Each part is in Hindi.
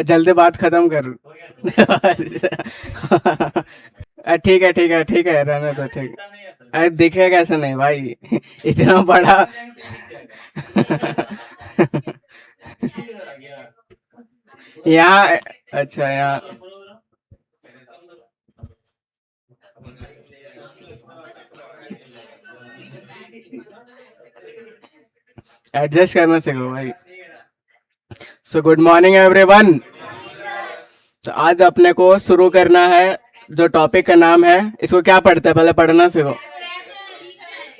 जल्दी बात खत्म कर। ठीक है ठीक है ठीक है, रहने दो, ठीक है। अरे दिखेगा कैसे नहीं भाई, इतना बड़ा। यहाँ, अच्छा यहाँ एडजस्ट करना सीखो भाई। So good morning everyone. तो आज अपने को शुरू करना है, जो टॉपिक का नाम है, इसको क्या पढ़ते हैं पहले पढ़ना सीखो।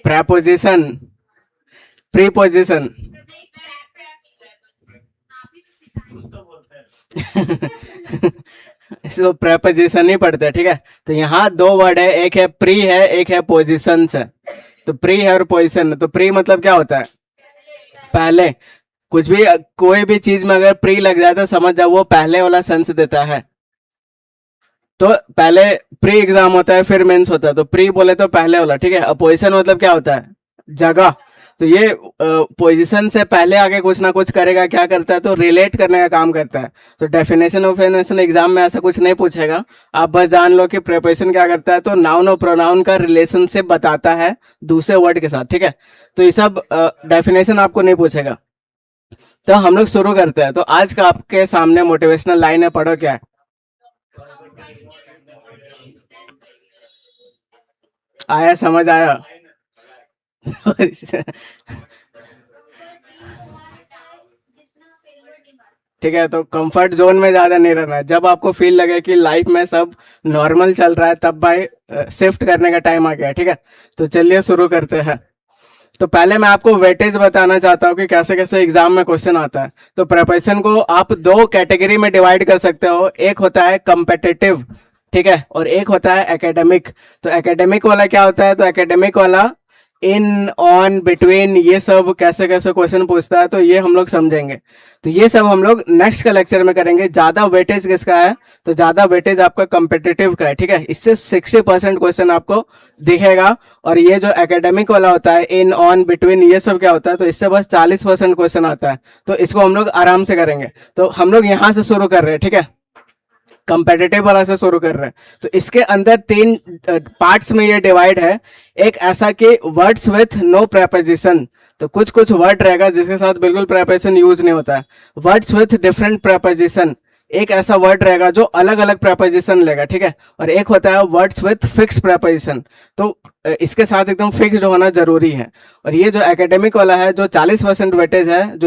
Preposition, preposition. इसको प्रेपोजिशन ही पढ़ते हैं, ठीक है। तो यहाँ दो वर्ड है, एक है प्री है, एक है पोजिशंस है। तो प्री है और पोजिशन। तो प्री मतलब क्या होता है? पहले। कुछ भी, कोई भी चीज में अगर प्री लग जाए तो समझ जाओ वो पहले वाला सेंस देता है। तो पहले प्री एग्जाम होता है, फिर मेंस होता है। तो प्री बोले तो पहले वाला, ठीक है। अपोजिशन मतलब क्या होता है? जगह। तो ये पोजीशन से पहले आगे कुछ ना कुछ करेगा, क्या करता है? तो रिलेट करने का काम करता है। तो डेफिनेशन ऑफ एग्जाम में ऐसा कुछ नहीं पूछेगा, आप बस जान लो कि प्रेपोजिशन क्या करता है। तो नाउन और प्रोनाउन का रिलेशनशिप बताता है दूसरे वर्ड के साथ, ठीक है। तो ये सब डेफिनेशन आपको नहीं पूछेगा। तो हम लोग शुरू करते हैं। तो आज का आपके सामने मोटिवेशनल लाइन है, पढ़ो क्या है। आया, समझ आया? ठीक है। तो कंफर्ट जोन में ज्यादा नहीं रहना। जब आपको फील लगे कि लाइफ में सब नॉर्मल चल रहा है, तब भाई शिफ्ट करने का टाइम आ गया, ठीक है। तो चलिए शुरू करते हैं। तो पहले मैं आपको वेटेज बताना चाहता हूँ कि कैसे कैसे एग्जाम में क्वेश्चन आता है। तो प्रिपरेशन को आप दो कैटेगरी में डिवाइड कर सकते हो। एक होता है कम्पिटिटिव, ठीक है, और एक होता है एकेडमिक। तो एकेडमिक वाला क्या होता है? तो एकेडमिक वाला इन, ऑन, बिटवीन, ये सब कैसे कैसे क्वेश्चन पूछता है, तो ये हम लोग समझेंगे। तो ये सब हम लोग नेक्स्ट का लेक्चर में करेंगे। ज्यादा वेटेज किसका है? तो ज्यादा वेटेज आपका कम्पिटिटिव का है, ठीक है। इससे 60% क्वेश्चन आपको दिखेगा। और ये जो एकेडमिक वाला होता है, इन, ऑन, बिटवीन, ये सब क्या होता है? तो इससे बस 40% क्वेश्चन आता है। तो इसको हम लोग आराम से करेंगे। तो हम लोग यहाँ से शुरू कर रहे हैं, ठीक है। कंपेटिटिव वाला से शुरू कर रहे हैं। तो इसके अंदर 3 पार्ट्स में ये डिवाइड है। एक ऐसा कि वर्ड्स विथ नो प्रेपोजिशन। तो कुछ कुछ वर्ड रहेगा जिसके साथ बिल्कुल प्रेपोजिशन यूज नहीं होता है। वर्ड्स विथ डिफरेंट प्रेपोजिशन, एक ऐसा वर्ड रहेगा जो अलग अलग प्रेपोजिशन लेगा, ठीक है। और एक होता है वर्ड्स विथ फिक्स प्रेपोजिशन। तो इसके साथ एकदम फिक्स्ड होना जरूरी है। और ये जो एकेडमिक वाला है, जो 40% वेटेज है,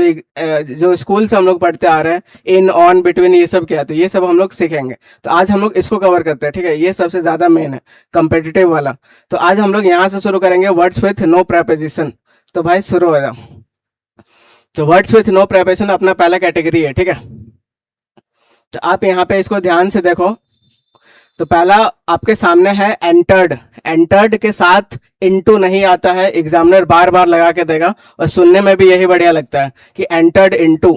जो स्कूल से हम लोग पढ़ते आ रहे हैं, इन, ऑन, बिटवीन, ये सब क्या है, तो ये सब हम लोग सीखेंगे। तो आज हम लोग इसको कवर करते हैं, ठीक है। ये सबसे ज्यादा मेन है, कंपेटिटिव वाला। तो आज हम लोग यहाँ से शुरू करेंगे, वर्ड्स विथ नो प्रेपोजिशन। तो भाई शुरू हो जाओ। तो वर्ड्स विथ नो प्रेपोजिशन अपना पहला कैटेगरी है, ठीक है। तो आप यहाँ पे इसको ध्यान से देखो। तो पहला आपके सामने है एंटर्ड। एंटर्ड के साथ इनटू नहीं आता है, एग्जामिनर बार बार लगा के देगा। और सुनने में भी यही बढ़िया लगता है कि एंटर्ड इनटू,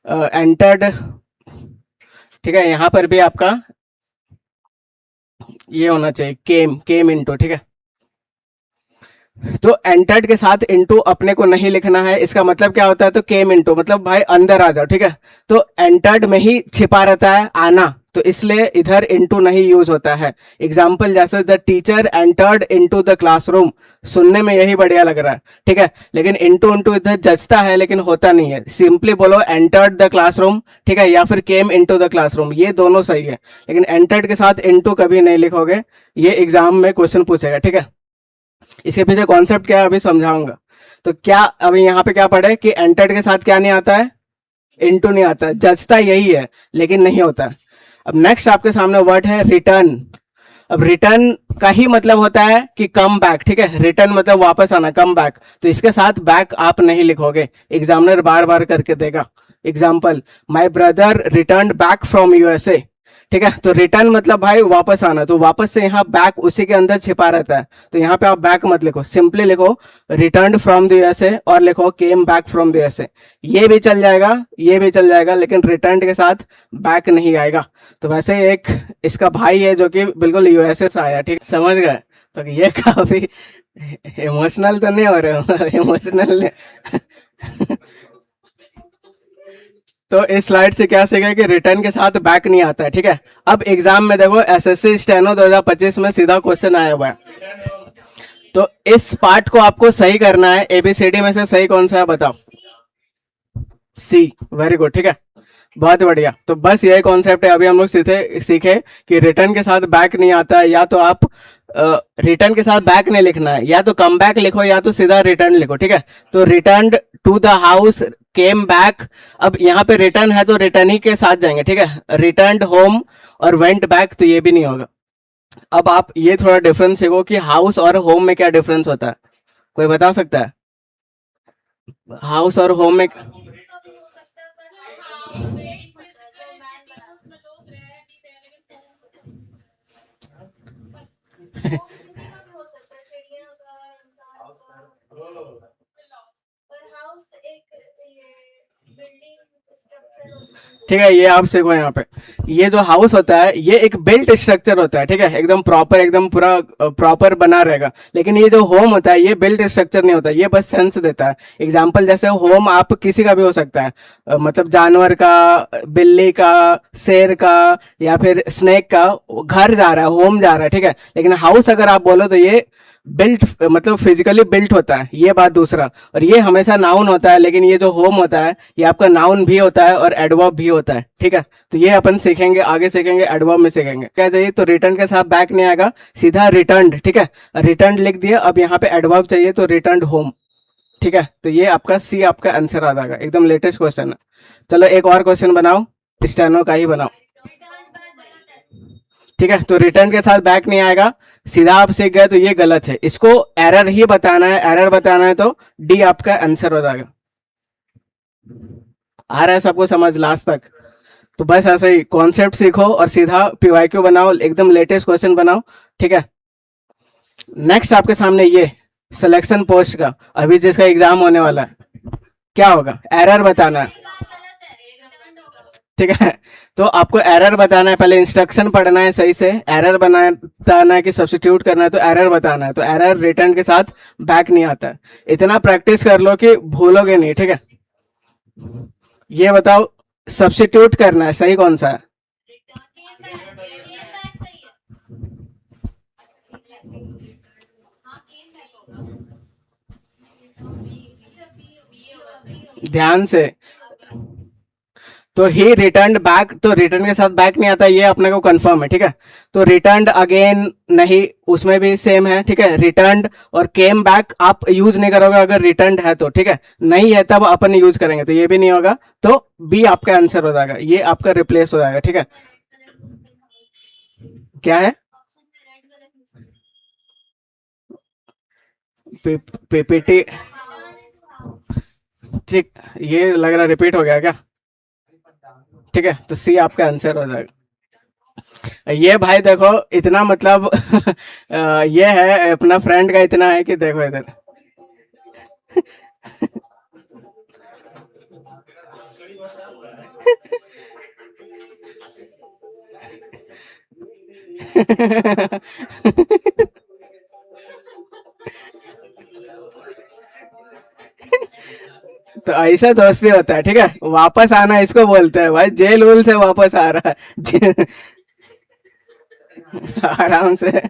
एंटर्ड, ठीक है। यहाँ पर भी आपका ये होना चाहिए केम, केम इनटू, ठीक है। तो एंटर्ड के साथ इनटू अपने को नहीं लिखना है। इसका मतलब क्या होता है? तो केम इनटू मतलब भाई अंदर आ जाओ, ठीक है। तो एंटर्ड में ही छिपा रहता है आना, तो इसलिए इधर इनटू नहीं यूज होता है। एग्जाम्पल जैसे the teacher entered into the classroom, सुनने में यही बढ़िया लग रहा है, ठीक है। लेकिन इनटू इनटू इधर जचता है लेकिन होता नहीं है। सिंपली बोलो एंटर्ड द क्लासरूम, ठीक है, या फिर केम इनटू द क्लासरूम, ये दोनों सही है। लेकिन एंटर्ड के साथ इनटू कभी नहीं लिखोगे, ये एग्जाम में क्वेश्चन पूछेगा, ठीक है। इसके पीछे कॉन्सेप्ट क्या है अभी समझाऊंगा। तो क्या अभी यहाँ पे क्या पढ़े कि एंटर्ड के साथ क्या नहीं आता है? इनटू नहीं आता है। जचता यही है लेकिन नहीं होता है। अब नेक्स्ट आपके सामने वर्ड है रिटर्न। अब रिटर्न का ही मतलब होता है कि कम बैक, ठीक है। रिटर्न मतलब वापस आना, कम बैक। तो इसके साथ बैक आप नहीं लिखोगे, एग्जामिनर बार बार करके देगा। Example, my brother return back from USA, ठीक है। तो रिटर्न मतलब भाई वापस आना, तो वापस से यहाँ बैक उसी के अंदर छिपा रहता है, तो यहाँ पे आप बैक मत लिखो, सिंपली लिखो रिटर्न फ्रॉम द यूएसए और लिखो came back from the USA. ये भी चल जाएगा, ये भी चल जाएगा, लेकिन रिटर्न के साथ बैक नहीं आएगा। तो वैसे एक इसका भाई है जो कि बिल्कुल यूएसए से आया, ठीक समझ गए। तो ये काफी इमोशनल तो नहीं हो रहे हो इमोशनल तो इस स्लाइड से क्या सीखा कि रिटर्न के साथ बैक नहीं आता है, ठीक है। अब एग्जाम में देखो एसएससी स्टेनो 2025 में सीधा क्वेश्चन आया हुआ है, तो इस पार्ट को आपको सही करना है। एबीसीडी में से सही कौन सा है बताओ? सी, वेरी गुड, ठीक है, बहुत बढ़िया। तो बस यही कॉन्सेप्ट है, अभी हम लोग सीखे कि रिटर्न के साथ बैक नहीं आता है, या तो आप रिटर्न के साथ बैक नहीं लिखना है, या तो कम बैक लिखो या तो सीधा रिटर्न लिखो, ठीक है। तो return to the house, came back, अब यहाँ पे रिटर्न है तो रिटर्न ही के साथ जाएंगे, ठीक है। रिटर्न होम और वेंट बैक, तो ये भी नहीं होगा। अब आप ये थोड़ा डिफरेंस सीखो कि हाउस और होम में क्या डिफरेंस होता है, कोई बता सकता है? हाउस और होम में ठीक है, ये आप सीखो। यहाँ पे ये जो हाउस होता है ये एक बिल्ट स्ट्रक्चर होता है, ठीक है, एकदम प्रॉपर, एकदम पूरा प्रॉपर बना रहेगा। लेकिन ये जो होम होता है ये बिल्ट स्ट्रक्चर नहीं होता, ये बस सेंस देता है। एग्जांपल जैसे होम आप किसी का भी हो सकता है, मतलब जानवर का, बिल्ली का, शेर का, या फिर स्नेक का घर जा रहा है, होम जा रहा है, ठीक है। लेकिन हाउस अगर आप बोलो तो ये बिल्ट, मतलब फिजिकली बिल्ट होता है, ये बात दूसरा। और ये हमेशा नाउन होता है, लेकिन ये जो होम होता है ये आपका नाउन भी होता है और एडवर्ब भी होता है, ठीक है। तो ये अपन सीखेंगे, आगे सीखेंगे, एडवर्ब में सीखेंगे। क्या चाहिए? तो रिटर्न के साथ बैक नहीं आएगा, सीधा रिटर्न्ड, ठीक है। रिटर्न लिख दिया, अब यहाँ पे एडवर्ब चाहिए तो रिटर्न्ड होम, ठीक है। तो ये आपका सी आपका आंसर आ जाएगा, एकदम लेटेस्ट क्वेश्चन है। चलो एक और क्वेश्चन बनाओ, स्टेनो का ही बनाओ, ठीक है। तो रिटर्न के साथ बैक नहीं आएगा, सीधा आप सीख गए तो ये गलत है, इसको एरर ही बताना है। एरर बताना है तो डी आपका आंसर हो जाएगा। आ रहा है सबको समझ लास्ट तक? तो बस ऐसे ही कॉन्सेप्ट सीखो और सीधा पीवाईक्यू बनाओ, एकदम लेटेस्ट क्वेश्चन बनाओ, ठीक है। नेक्स्ट आपके सामने ये सिलेक्शन पोस्ट का, अभी जिसका एग्जाम होने वाला है, क्या होगा? एरर बताना है, ठीक है। तो आपको एरर बताना है, पहले इंस्ट्रक्शन पढ़ना है सही से, एरर बताना है कि सब्स्टिट्यूट करना है, तो एरर बताना है। तो एरर रिटर्न के साथ बैक नहीं आता है, इतना प्रैक्टिस कर लो कि भूलोगे नहीं, ठीक है। ये बताओ सब्स्टिट्यूट करना है सही कौन सा है? ध्यान से, तो ही रिटर्न बैक, तो रिटर्न के साथ बैक नहीं आता, ये अपने को कंफर्म है, ठीक है। तो रिटर्न अगेन नहीं, उसमें भी सेम है, ठीक है। रिटर्न और केम बैक आप यूज नहीं करोगे अगर रिटर्न है तो, ठीक है। नहीं है तब अपन यूज करेंगे, तो ये भी नहीं होगा, तो बी आपका आंसर हो जाएगा, ये आपका रिप्लेस हो जाएगा, ठीक है। क्या है? पीपीटी, ठीक, ये लग रहा रिपीट हो गया क्या? ठीक है, तो सी आपका आंसर हो जाएगा। ये भाई देखो इतना मतलब ये है अपना फ्रेंड का, इतना है कि देखो इधर तो ऐसा दोस्ती होता है, ठीक है। वापस आना इसको बोलते हैं भाई, जेल उल से वापस आ रहा है आराम से।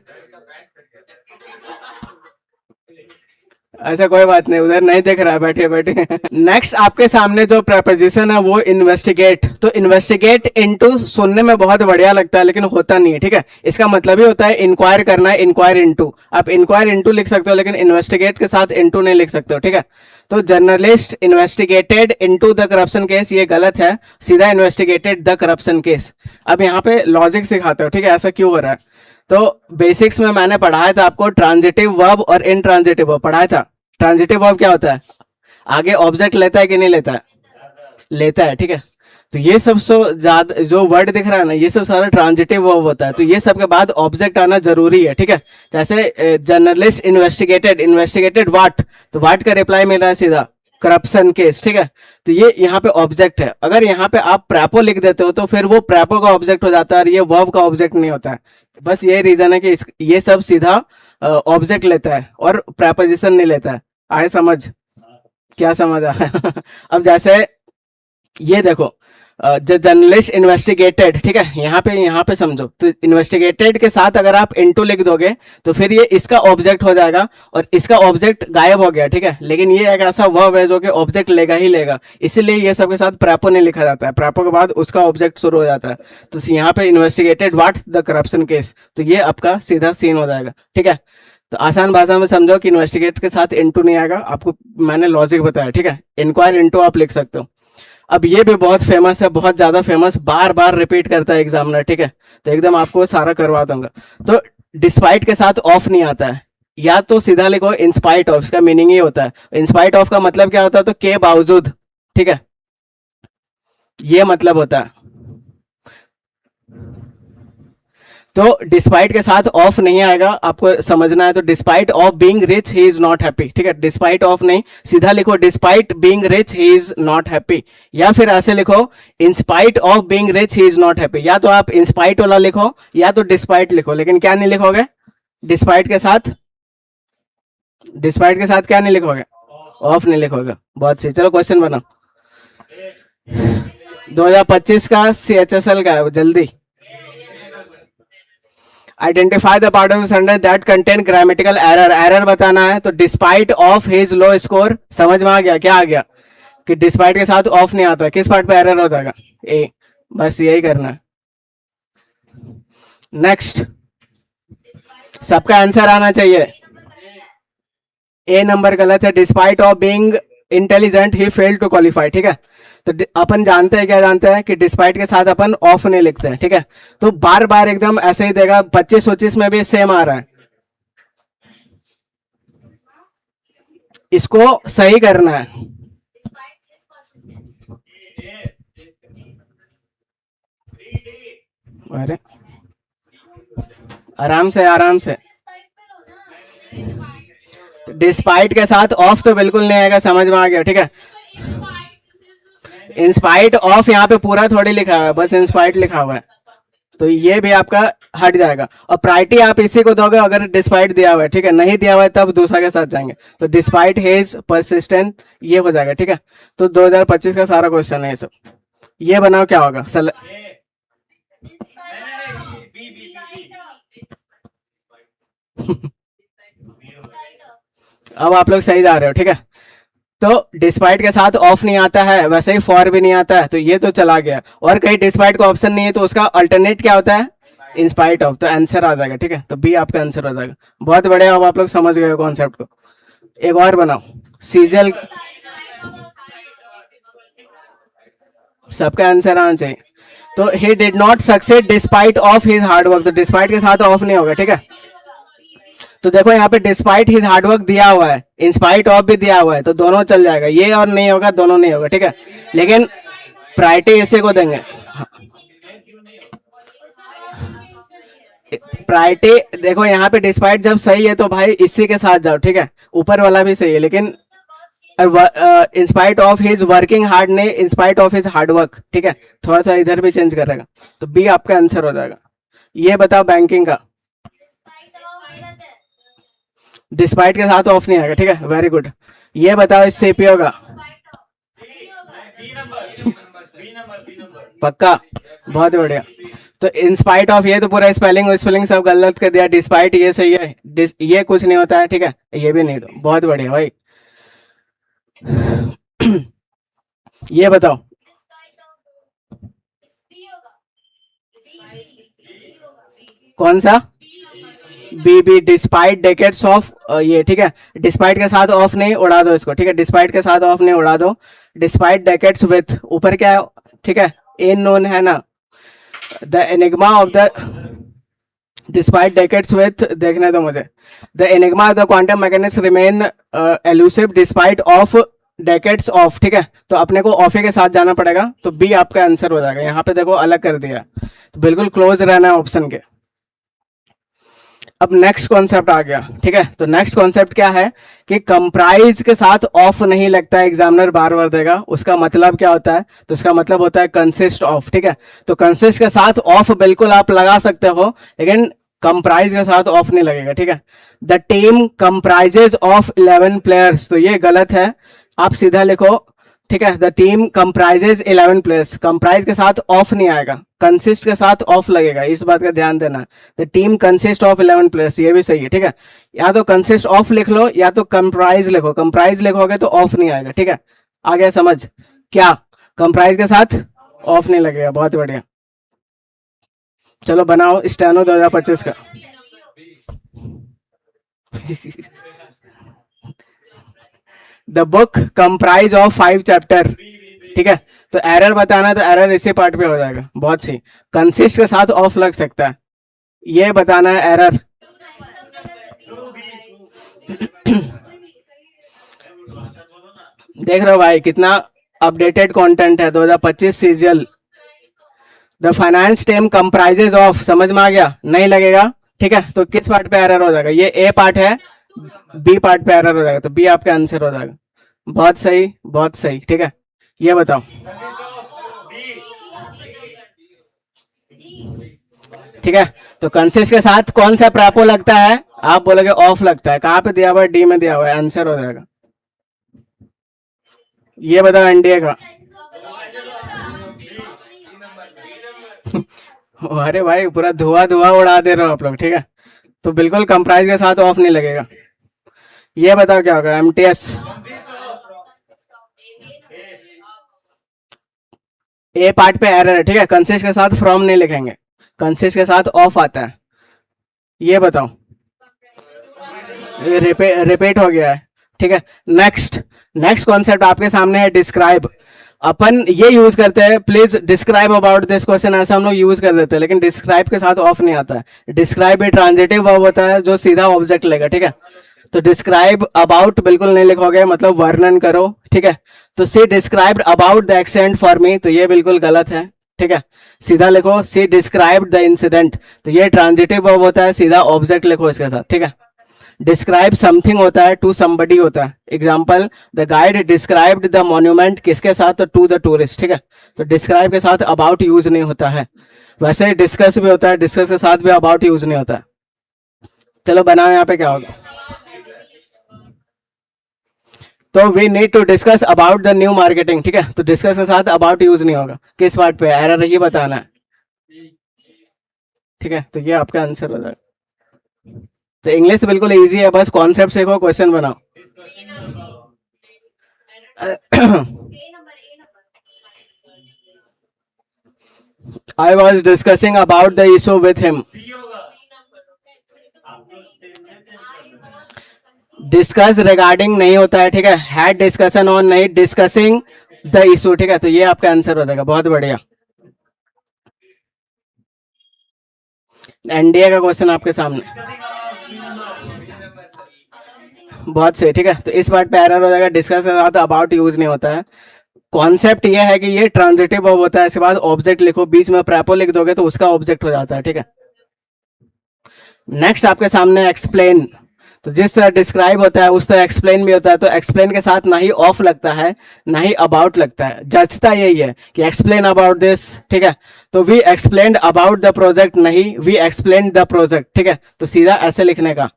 अच्छा कोई बात नहीं, उधर नहीं दिख रहा है, बैठिए बैठिए। नेक्स्ट आपके सामने जो प्रपोजिशन है वो इन्वेस्टिगेट। तो इन्वेस्टिगेट इनटू सुनने में बहुत बढ़िया लगता है लेकिन होता नहीं है, ठीक है। इसका मतलब ही होता है इंक्वायर करना है, इंक्वायर इनटू। आप इंक्वायर इनटू लिख सकते हो लेकिन इन्वेस्टिगेट के साथ इनटू नहीं लिख सकते हो, ठीक है। तो journalist investigated into the corruption case, ये गलत है, सीधा इन्वेस्टिगेटेड द करप्शन केस। अब यहाँ पे लॉजिक सिखाते हो, ठीक है, ऐसा क्यों हो रहा है? तो बेसिक्स में मैंने पढ़ाया था आपको ट्रांजिटिव वर्ब और इनट्रांजिटिव वर्ब पढ़ाया था। ट्रांजिटिव वर्ब क्या होता है? आगे ऑब्जेक्ट लेता है कि नहीं लेता है? लेता है, ठीक है। तो ये सब ज्यादा जो वर्ड दिख रहा है ना, ये सब सारा ट्रांजिटिव वर्ब होता है, तो ये सब के बाद ऑब्जेक्ट आना जरूरी है, ठीक है। जैसे जर्नलिस्ट इन्वेस्टिगेटेड, इन्वेस्टिगेटेड व्हाट, तो व्हाट का रिप्लाई मिल रहा है सीधा करप्शन केस, ठीक है। तो ये यहाँ पे ऑब्जेक्ट है। अगर यहाँ पे आप प्रेपो लिख देते हो तो फिर वो प्रेपो का ऑब्जेक्ट हो जाता है और ये वर्ब का ऑब्जेक्ट नहीं होता है। बस ये रीजन है कि ये सब सीधा ऑब्जेक्ट लेता है और प्रेपोजिशन नहीं लेता है। आए समझ? क्या समझ आया? अब जैसे ये देखो, जर्नलिस्ट इन्वेस्टिगेटेड, ठीक है, यहाँ पे समझो, तो इन्वेस्टिगेटेड के साथ अगर आप इनटू लिख दोगे तो फिर ये इसका ऑब्जेक्ट हो जाएगा और इसका ऑब्जेक्ट गायब हो गया, ठीक है। लेकिन ये एक ऐसा वर्ब है जो कि ऑब्जेक्ट लेगा ही लेगा, इसीलिए ये सब के साथ प्रेपो नहीं लिखा जाता है, प्रेपो के बाद उसका ऑब्जेक्ट शुरू हो जाता है। तो यहाँ पे investigated what the corruption case, तो ये आपका सीधा सीन हो जाएगा, ठीक है। तो आसान भाषा में समझो कि इन्वेस्टिगेट के साथ इनटू नहीं आएगा, आपको मैंने लॉजिक बताया, ठीक है। इंक्वायर इनटू आप लिख सकते हो। अब ये भी बहुत फेमस है, बहुत ज्यादा फेमस, बार बार रिपीट करता है एग्जामिनर, ठीक है। तो एकदम आपको सारा करवा दूंगा। तो डिस्पाइट के साथ ऑफ नहीं आता है, या तो सीधा लिखो इंस्पाइट ऑफ, इसका मीनिंग ये होता है। इंस्पाइट ऑफ का मतलब क्या होता है? तो के बावजूद, ठीक है, ये मतलब होता है। तो डिस्पाइट के साथ ऑफ नहीं आएगा, आपको समझना है। तो despite of being rich he is not happy, ठीक है। डिस्पाइट ऑफ नहीं, सीधा लिखो despite being rich he is not happy, या फिर ऐसे लिखो in spite of being rich he is not happy. या तो आप इंस्पाइट वाला लिखो या तो डिस्पाइट लिखो, लेकिन क्या नहीं लिखोगे? डिस्पाइट के साथ, डिस्पाइट के साथ क्या नहीं लिखोगे? ऑफ नहीं लिखोगे। बहुत सही, चलो क्वेश्चन बनाओ। 2025 का CHSL का है, जल्दी। Identify the part of sentence that contain grammatical error, error बताना है। तो despite of his low score, समझ में आ गया? क्या आ गया कि डिस्पाइट के साथ ऑफ नहीं आता, किस पार्ट पे एरर हो जाएगा? ए, बस यही करना है। नेक्स्ट, सबका आंसर आना चाहिए। ए नंबर गलत है। Despite of being intelligent he failed to qualify, ठीक है। तो अपन जानते हैं, क्या जानते हैं कि डिस्पाइट के साथ अपन ऑफ नहीं लिखते हैं, ठीक है। तो बार बार एकदम ऐसे ही देगा, 25-25 में भी सेम आ रहा है, इसको सही करना है। अरे आराम से, आराम से। डिस्पाइट के साथ ऑफ तो बिल्कुल नहीं आएगा, समझ में आ गया, ठीक है। इंस्पाइट ऑफ यहाँ पे पूरा थोड़ी लिखा हुआ है, बस इंस्पाइट लिखा हुआ है, तो ये भी आपका हट जाएगा। और प्रायोरिटी आप इसी को दोगे अगर डिस्पाइट दिया हुआ है, ठीक है। नहीं दिया हुआ है तब दूसरा के साथ जाएंगे। तो डिस्पाइट हिज परसिस्टेंट, ये हो जाएगा, ठीक है। तो 2025 का सारा क्वेश्चन है ये सब। ये बनाओ क्या होगा अब आप लोग सही जा रहे हो, ठीक है। तो डिस्पाइट के साथ ऑफ नहीं आता है, वैसे ही फॉर भी नहीं आता है, तो ये तो चला गया। और कहीं डिस्पाइट का ऑप्शन नहीं है तो उसका अल्टरनेट क्या होता है? इंस्पाइट ऑफ, तो आंसर आ जाएगा, ठीक है। तो बी आपका आंसर हो जाएगा। बहुत बढ़िया, अब आप लोग समझ गए कॉन्सेप्ट को। एक और बनाओ, सीजल, सबका आंसर आना चाहिए। तो he did not succeed despite of his hard work, तो डिस्पाइट के साथ ऑफ नहीं होगा, ठीक है। तो देखो यहाँ पे डिस्पाइट हिज हार्डवर्क दिया हुआ है, इंस्पाइट ऑफ भी दिया हुआ है, तो दोनों चल जाएगा, ये और नहीं होगा, दोनों नहीं होगा, ठीक है। लेकिन प्रायोरिटी इसी को देंगे। प्रायोरिटी देखो यहाँ पे डिस्पाइट जब सही है तो भाई इसी के साथ जाओ, ठीक है। ऊपर वाला भी सही है, लेकिन in spite of his working hard ने इंस्पाइट ऑफ हिज हार्डवर्क, ठीक है। थोड़ा सा इधर भी चेंज करेगा, तो बी आपका आंसर हो जाएगा। ये बताओ बैंकिंग का, डिस्पाइट के साथ ऑफ नहीं आएगा, ठीक है, वेरी गुड। ये बताओ इस सीपीओ का, पक्का, बहुत बढ़िया। तो इंस्पाइट ऑफ, ये तो पूरा स्पेलिंग स्पेलिंग सब गलत कर दिया। डिस्पाइट ये सही है, ये कुछ नहीं होता है, ठीक है, ये भी नहीं, तो बहुत बढ़िया भाई। ये बताओ कौन सा? बी, डिस्पाइट डेकेट्स ऑफ, ये ठीक है। डिस्पाइट के साथ ऑफ नहीं, उड़ा दो इसको, ठीक है। डिस्पाइट के साथ ऑफ नहीं, उड़ा दो। डिस्पाइट डेकेट्स विथ, ऊपर क्या है, ठीक है, इन नोन है ना। The enigma of the, despite decades with, देखने दो मुझे। The enigma of the quantum mechanics remain elusive despite of decades of, ठीक है, तो अपने को ऑफ के साथ जाना पड़ेगा, तो बी आपका आंसर हो जाएगा। यहाँ पे देखो अलग कर दिया, तो बिल्कुल क्लोज रहना है ऑप्शन के। अब नेक्स्ट कॉन्सेप्ट आ गया, ठीक है, तो नेक्स्ट कॉन्सेप्ट क्या है कि कंप्राइज के साथ ऑफ नहीं लगता है, एग्जामिनर बार बार देगा, उसका मतलब क्या होता है, तो उसका मतलब होता है कंसिस्ट ऑफ, ठीक है, तो कंसिस्ट के साथ ऑफ बिल्कुल आप लगा सकते हो, लेकिन कंप्राइज के साथ ऑफ नहीं लगेगा, ठीक है। The team comprises of 11 players, तो ये गलत है, आप सीधा लिखो, ठीक है, the team comprises 11 players, comprise के साथ ऑफ नहीं आएगा, कंसिस्ट के साथ ऑफ लगेगा, इस बात का ध्यान देना। The team consist of 11 players, ये भी सही है, ठीक है, या तो कंसिस्ट ऑफ लिख लो या तो कंप्राइज लिखो, कंप्राइज लिखोगे तो ऑफ नहीं आएगा, ठीक है। आ गया समझ, क्या कंप्राइज के साथ ऑफ नहीं लगेगा, बहुत बढ़िया। चलो बनाओ स्टेनो 2025 का। The book comprise of 5 chapter, ठीक है, तो एरर बताना, तो एरर इसी पार्ट पे हो जाएगा, बहुत सही। कंसिस्ट के साथ ऑफ लग सकता है, ये बताना है एरर। देख रहे हो भाई कितना अपडेटेड कंटेंट है, 2025 serial. The finance team comprises of, समझ में आ गया, नहीं लगेगा, ठीक है, तो किस पार्ट पे एरर हो जाएगा, ये ए पार्ट है, बी पार्ट पे एरर हो जाएगा, तो बी आपका आंसर हो जाएगा। बहुत सही, बहुत सही, ठीक है, ये बताओ। ठीक है, तो कंसिस्ट के साथ कौन सा प्रापो लगता है, आप बोलोगे ऑफ लगता है, कहाँ पे दिया हुआ है, डी में दिया हुआ है, आंसर हो जाएगा। ये बताओ एनडीए का। अरे भाई पूरा धुआं धुआं उड़ा दे रहे हो आप लोग, ठीक है, तो बिल्कुल कंप्राइज के साथ ऑफ नहीं लगेगा। ये बताओ क्या होगा, एमटीएस। ए पार्ट पे एरर है, ठीक है, कंसिस्ट के साथ फ्रॉम नहीं लिखेंगे, कंसिस्ट के साथ ऑफ आता है। ये बताओ, रिपीट हो गया है, ठीक है। नेक्स्ट नेक्स्ट कॉन्सेप्ट आपके सामने है डिस्क्राइब। अपन ये यूज करते हैं, please describe about this question, ऐसा हम लोग यूज कर देते हैं, लेकिन डिस्क्राइब के साथ ऑफ नहीं आता है। डिस्क्राइब एक ट्रांजिटिव वर्ब होता है जो सीधा ऑब्जेक्ट लेगा, ठीक है, तो डिस्क्राइब अबाउट बिल्कुल नहीं लिखोगे, मतलब वर्णन करो, ठीक है, तो she described about the accident for me, तो ये बिल्कुल गलत है, ठीक है, सीधा लिखो सी डिस्क्राइब्ड द इंसिडेंट, तो ये ट्रांजिटिव वर्ब होता है, सीधा ऑब्जेक्ट लिखो इसके साथ, ठीक है। डिस्क्राइब समथिंग होता है, टू समबडी होता है, example the guide described the monument, किसके साथ, तो टू द टूरिस्ट, ठीक है, तो डिस्क्राइब के साथ अबाउट यूज नहीं होता है। वैसे डिस्कस भी होता है, डिस्कस के साथ भी अबाउट यूज नहीं होता है। चलो बनाओ यहाँ पे क्या होगा, तो we need to discuss about the new marketing, ठीक है, तो डिस्कस के साथ अबाउट यूज नहीं होगा, किस पार्ट पे एरर ही बताना है, ठीक है, तो ये आपका आंसर हो जाएगा। तो इंग्लिश बिल्कुल इजी है, बस कॉन्सेप्ट सीखो, क्वेश्चन बनाओ। I was discussing about the issue with him. Discuss regarding नहीं होता है, ठीक है, हैड डिस्कशन ऑन नहीं, डिस्कसिंग द इशू, ठीक है, तो ये आपका आंसर हो जाएगा, बहुत बढ़िया। एनडीए का क्वेश्चन आपके सामने, बहुत सही, ठीक है, तो इस बात पे एरर हो जाएगा, डिस्कस के साथ अबाउट यूज नहीं होता है। कॉन्सेप्ट ये है कि ये ट्रांजिटिव वर्ब होता है, इसके बाद ऑब्जेक्ट लिखो, बीच में प्रेपो लिख दोगे तो उसका ऑब्जेक्ट हो जाता है, ठीक है। नेक्स्ट आपके सामने एक्सप्लेन, तो जिस तरह डिस्क्राइब होता है उस तरह एक्सप्लेन भी होता है, तो एक्सप्लेन के साथ ना ही ऑफ लगता है ना ही अबाउट लगता है, जचता यही है कि एक्सप्लेन अबाउट दिस, ठीक है, तो we explain about the project, नहीं वी एक्सप्लेन द प्रोजेक्ट, ठीक है, तो सीधा ऐसे लिखने का।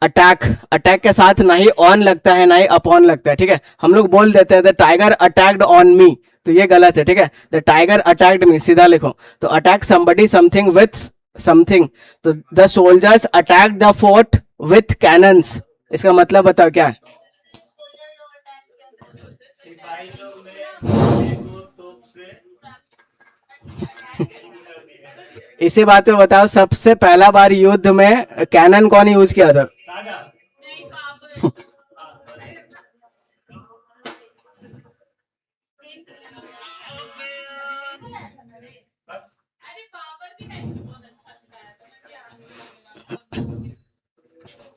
अटैक, अटैक के साथ ना ही ऑन लगता है ना ही अपॉन लगता है, ठीक है, हम लोग बोल देते हैं the tiger attacked on me, तो ये गलत है, ठीक है, द टाइगर अटैक्ड मी सीधा लिखो, तो attack somebody something with something, तो the soldiers attack the fort with cannons, इसका मतलब बताओ क्या है। इसी बात पे बताओ, सबसे पहला बार युद्ध में कैनन कौन यूज किया था।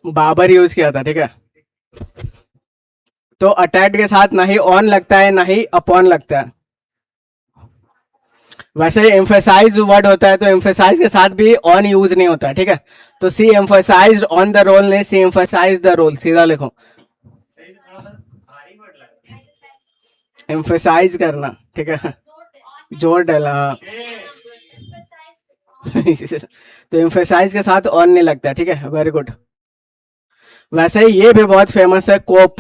बाबर यूज किया था, ठीक है, तो अटैक्ड के साथ ना ही ऑन लगता है ना ही अपॉन लगता है। वैसे एम्फेसाइज वर्ड होता है तो एम्फेसाइज के साथ भी ऑन यूज नहीं होता है, ठीक है। तो सी एम्फेसाइज ऑन द रोल नहीं, सी एम्फेसाइज द रोल, सीधा लिखो। एम्फेसाइज करना, ठीक है, जोर डाला, हाँ। तो एम्फेसाइज के साथ ऑन नहीं लगता, ठीक है, वेरी गुड। वैसे ये भी बहुत फेमस है, कोप,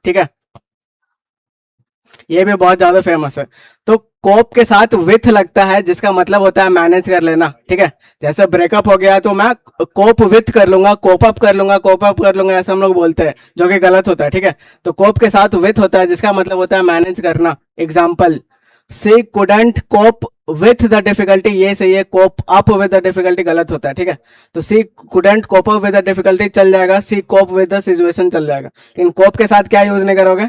ठीक है, ये भी बहुत ज्यादा फेमस है। तो कोप के साथ विथ लगता है, जिसका मतलब होता है मैनेज कर लेना, ठीक है। जैसे ब्रेकअप हो गया तो मैं कोप विथ कर लूंगा, कोप अप कर लूंगा, कोप अप कर लूंगा, ऐसा हम लोग बोलते हैं, जो कि गलत होता है, ठीक है। तो कोप के साथ विथ होता है, जिसका मतलब होता है मैनेज करना। Example, she couldn't cope with the difficulty, ये सही है। Cope up with the difficulty गलत होता है, ठीक है। तो she couldn't cope up with the difficulty चल जाएगा, she cope with the situation चल जाएगा। लेकिन कोप के साथ क्या यूज नहीं करोगे,